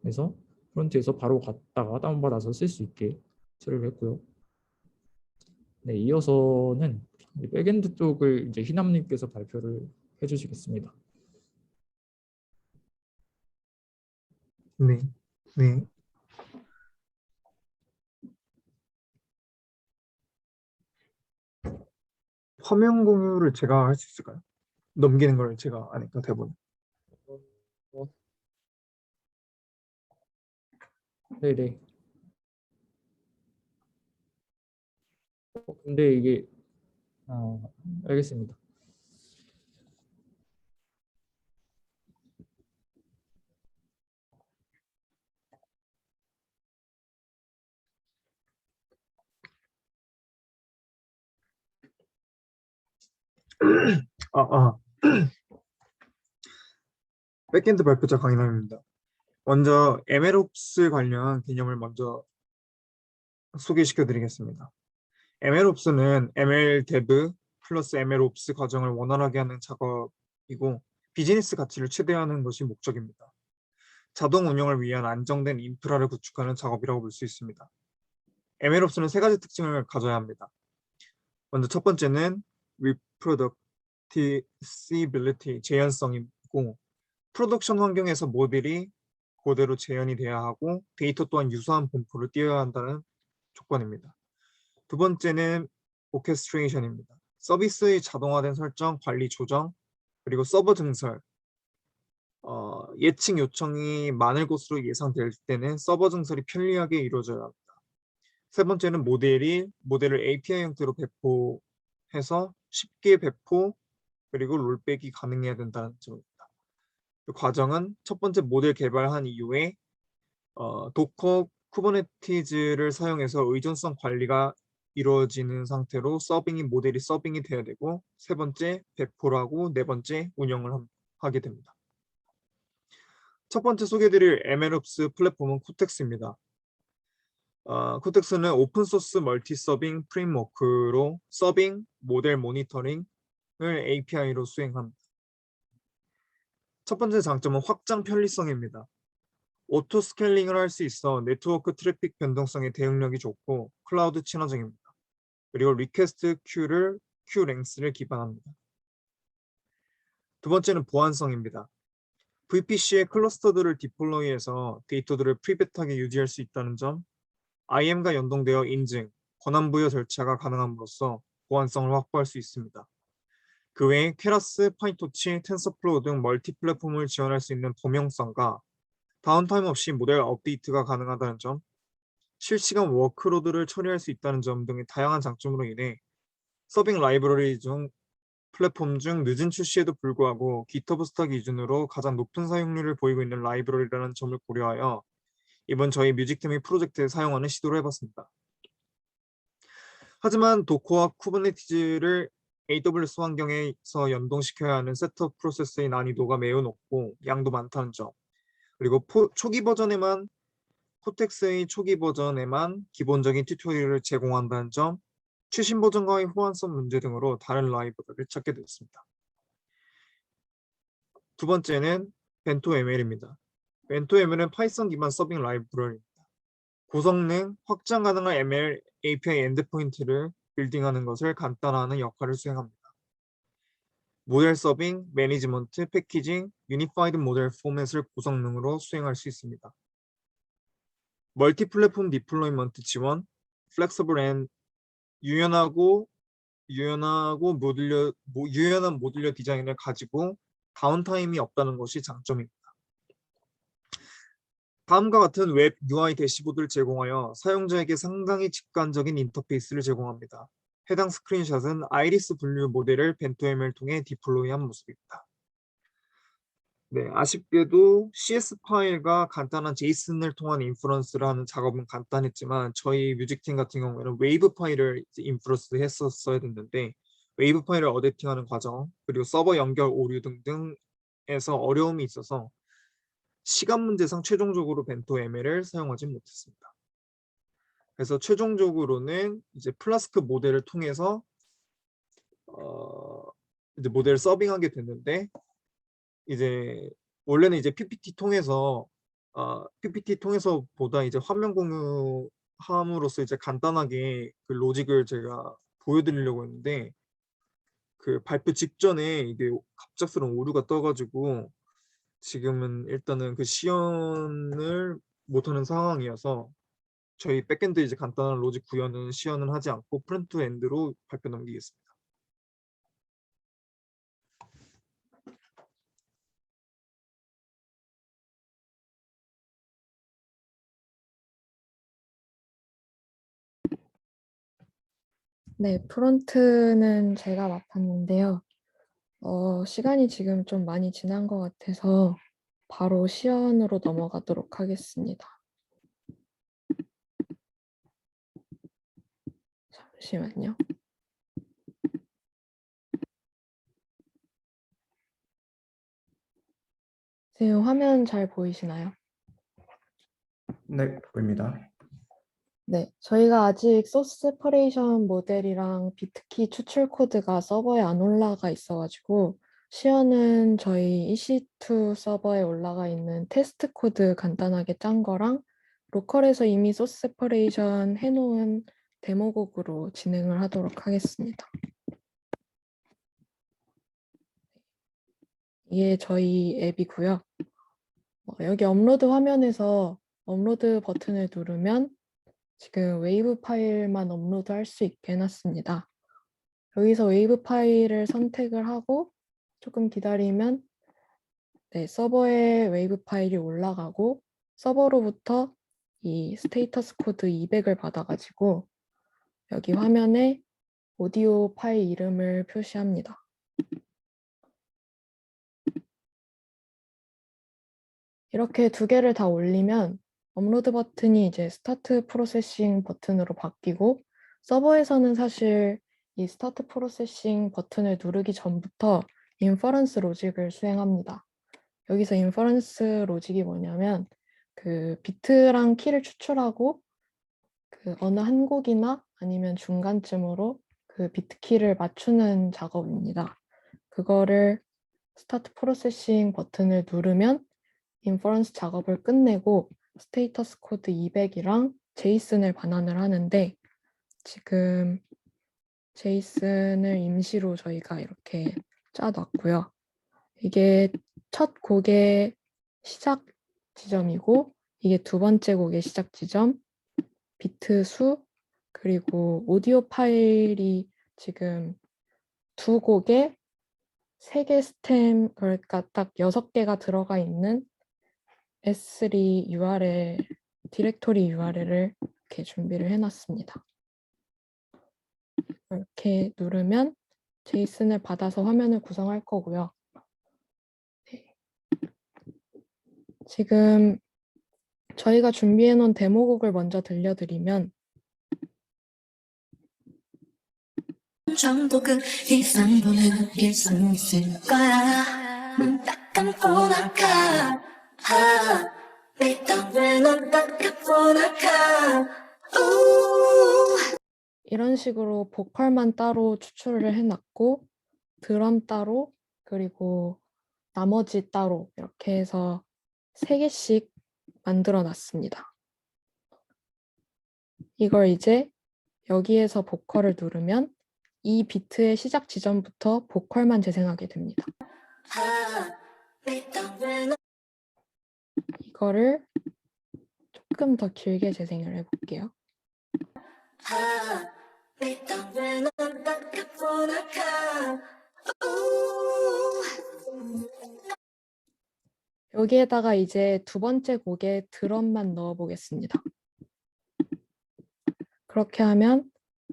그래서 프론트에서 바로 갔다가 다운받아서 쓸 수 있게 처리를 했고요. 네, 이어서는 백엔드 쪽을 이제 희남님께서 발표를 해주시겠습니다. 네, 네. 화면 공유를 제가 할 수 있을까요? 넘기는 걸 제가 아니까 대본. 네네. 근데 이게 알겠습니다. 아. 백엔드 발표자 강인함입니다. 먼저 MLOps 관련 개념을 먼저 소개시켜 드리겠습니다. MLOps는 ML Dev 플러스 MLOps 과정을 원활하게 하는 작업이고 비즈니스 가치를 최대화하는 것이 목적입니다. 자동 운영을 위한 안정된 인프라를 구축하는 작업이라고 볼 수 있습니다. MLOps는 세 가지 특징을 가져야 합니다. 먼저 첫 번째는 reproducibility, 재현성이고 프로덕션 환경에서 모델이 그대로 재현이 돼야 하고 데이터 또한 유사한 분포를 띄어야 한다는 조건입니다. 두 번째는 오케스트레이션입니다. 서비스의 자동화된 설정, 관리 조정, 그리고 서버 증설, 예측 요청이 많을 것으로 예상될 때는 서버 증설이 편리하게 이루어져야 합니다. 세 번째는 모델을 API 형태로 배포해서 쉽게 배포 그리고 롤백이 가능해야 된다는 점입니다. 그 과정은 첫 번째 모델 개발한 이후에 도커 쿠버네티즈를 사용해서 의존성 관리가 이루어지는 상태로 모델이 서빙이 돼야 되고 세 번째 배포를 하고 네 번째 운영을 하게 됩니다. 첫 번째 소개드릴 MLOps 플랫폼은 코텍스입니다. 코텍스는 오픈소스 멀티 서빙 프레임워크로 서빙, 모델 모니터링을 API로 수행합니다. 첫 번째 장점은 확장 편리성입니다. 오토 스케일링을 할 수 있어 네트워크 트래픽 변동성에 대응력이 좋고 클라우드 친화적입니다. 그리고 리퀘스트 큐 랭스를 기반합니다. 두 번째는 보안성입니다. VPC의 클러스터들을 디플로이해서 데이터들을 프리벳하게 유지할 수 있다는 점, IAM과 연동되어 인증, 권한 부여 절차가 가능함으로써 보안성을 확보할 수 있습니다. 그 외에 케라스, 파이토치, 텐서플로우 등 멀티 플랫폼을 지원할 수 있는 범용성과 다운타임 없이 모델 업데이트가 가능하다는 점, 실시간 워크로드를 처리할 수 있다는 점 등의 다양한 장점으로 인해 서빙 라이브러리 중 플랫폼 중 늦은 출시에도 불구하고 GitHub 스타 기준으로 가장 높은 사용률을 보이고 있는 라이브러리라는 점을 고려하여 이번 저희 뮤직팀의 프로젝트에 사용하는 시도를 해봤습니다. 하지만 도커와 쿠버네티즈를 AWS 환경에서 연동시켜야 하는 셋업 프로세스의 난이도가 매우 높고 양도 많다는 점, 그리고 코텍스의 초기 버전에만 기본적인 튜토리얼을 제공한다는 점, 최신 버전과의 호환성 문제 등으로 다른 라이브러리를 찾게 됐습니다. 두 번째는 벤토ML입니다. 벤토ML은 파이썬 기반 서빙 라이브러리입니다. 고성능, 확장 가능한 ML API 엔드포인트를 빌딩하는 것을 간단화하는 역할을 수행합니다. 모델 서빙, 매니지먼트, 패키징, 유니파이드 모델 포맷을 고성능으로 수행할 수 있습니다. 멀티 플랫폼 디플로이먼트 지원, 플렉서블 앤 유연한 모듈러 디자인을 가지고 다운타임이 없다는 것이 장점입니다. 다음과 같은 웹 UI 대시보드를 제공하여 사용자에게 상당히 직관적인 인터페이스를 제공합니다. 해당 스크린샷은 아이리스 분류 모델을 벤토ML 통해 디플로이한 모습입니다. 네, 아쉽게도 CS 파일과 간단한 제이슨을 통한 인퍼런스를 하는 작업은 간단했지만 저희 뮤직팀 같은 경우에는 웨이브 파일을 인퍼런스 했었어야 됐는데 웨이브 파일을 어댑팅하는 과정 그리고 서버 연결 오류 등등에서 어려움이 있어서 시간 문제상 최종적으로 벤토ML을 사용하지 못했습니다. 그래서 최종적으로는 이제 플라스크 모델을 통해서 이제 모델을 서빙하게 됐는데 이제 원래는 이제 PPT 통해서보다 이제 화면 공유함으로써 이제 간단하게 그 로직을 제가 보여드리려고 했는데 그 발표 직전에 이게 갑작스러운 오류가 떠가지고 지금은 일단은 그 시연을 못하는 상황이어서 저희 백엔드 이제 간단한 로직 구현은 시연은 하지 않고 프론트 엔드로 발표 넘기겠습니다. 네, 프론트는 제가 맡았는데요. 시간이 지금 좀 많이 지난 것 같아서 바로 시연으로 넘어가도록 하겠습니다. 잠시만요. 지금 화면 잘 보이시나요? 네, 보입니다. 네, 저희가 아직 소스 세퍼레이션 모델이랑 비트키 추출 코드가 서버에 안 올라가 있어가지고 시연은 저희 EC2 서버에 올라가 있는 테스트 코드 간단하게 짠 거랑 로컬에서 이미 소스 세퍼레이션 해놓은 데모곡으로 진행을 하도록 하겠습니다. 이게 저희 앱이고요. 여기 업로드 화면에서 업로드 버튼을 누르면 지금 웨이브 파일만 업로드 할 수 있게 해놨습니다. 여기서 웨이브 파일을 선택을 하고 조금 기다리면 네, 서버에 웨이브 파일이 올라가고 서버로부터 이 스테이터스 코드 200을 받아가지고 여기 화면에 오디오 파일 이름을 표시합니다. 이렇게 두 개를 다 올리면 업로드 버튼이 이제 스타트 프로세싱 버튼으로 바뀌고 서버에서는 사실 이 스타트 프로세싱 버튼을 누르기 전부터 인퍼런스 로직을 수행합니다. 여기서 인퍼런스 로직이 뭐냐면 그 비트랑 키를 추출하고 그 어느 한 곡이나 아니면 중간쯤으로 그 비트 키를 맞추는 작업입니다. 그거를 스타트 프로세싱 버튼을 누르면 인퍼런스 작업을 끝내고 스테이터스 코드 200이랑 제이슨을 반환을 하는데 지금 제이슨을 임시로 저희가 이렇게 짜놨고요. 이게 첫 곡의 시작 지점이고 이게 두 번째 곡의 시작 지점, 비트 수, 그리고 오디오 파일이 지금 두 곡에 3개 스템, 그러니까 딱 6개가 들어가 있는 S3 URL, 디렉토리 URL을 이렇게 준비를 해놨습니다. 이렇게 누르면 제이슨을 받아서 화면을 구성할 거고요. 네. 지금 저희가 준비해 놓은 데모곡을 먼저 들려드리면 정도 그 이상도는 일상 있을 거야. 눈 딱 감고 나가. 내 땀을 넌딱 감고 나가. 이런 식으로 보컬만 따로 추출을 해놨고 드럼 따로 그리고 나머지 따로 이렇게 해서 3개씩 만들어 놨습니다. 이걸 이제 여기에서 보컬을 누르면 이 비트의 시작 지점부터 보컬만 재생하게 됩니다. 이거를 조금 더 길게 재생을 해볼게요. 여기에다가 이제 두 번째 곡에 드럼만 넣어 보겠습니다. 그렇게 하면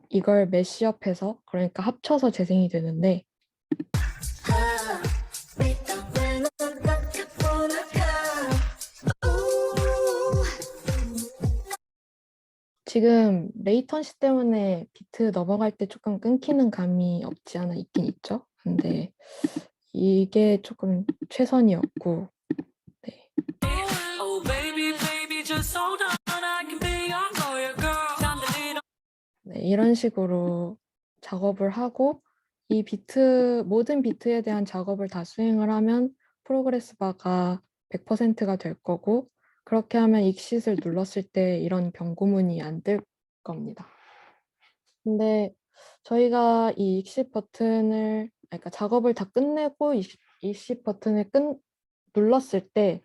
이걸 매시업해서 그러니까 합쳐서 재생이 되는데 지금 레이턴시 때문에 비트 넘어갈 때 조금 끊기는 감이 없지 않아 있긴 있죠. 근데 이게 조금 최선이었고 네. 네, 이런 식으로 작업을 하고 이 비트 모든 비트에 대한 작업을 다 수행을 하면 프로그레스 바가 100%가 될 거고 그렇게 하면 익싯을 눌렀을 때 이런 경고문이 안 뜰 겁니다. 근데 저희가 이 익싯 버튼을 그러니까 작업을 다 끝내고 익싯 버튼을 눌렀을 때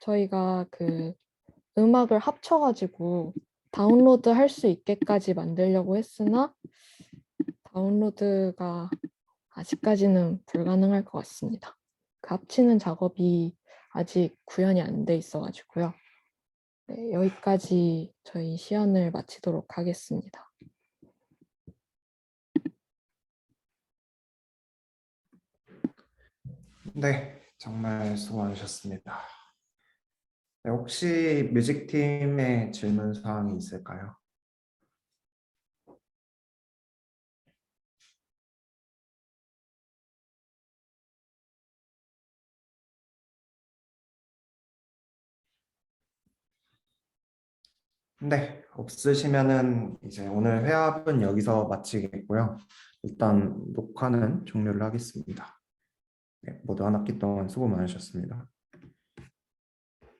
저희가 그 음악을 합쳐가지고 다운로드 할 수 있게까지 만들려고 했으나 다운로드가 아직까지는 불가능할 것 같습니다. 그 합치는 작업이 아직 구현이 안 돼 있어가지고요. 네, 여기까지 저희 시연을 마치도록 하겠습니다. 네, 정말 수고 많으셨습니다. 네, 혹시 뮤직팀에 질문 사항이 있을까요? 네, 없으시면은 이제 오늘 회합은 여기서 마치겠고요. 일단 녹화는 종료를 하겠습니다. 네, 모두 한 학기 동안 수고 많으셨습니다.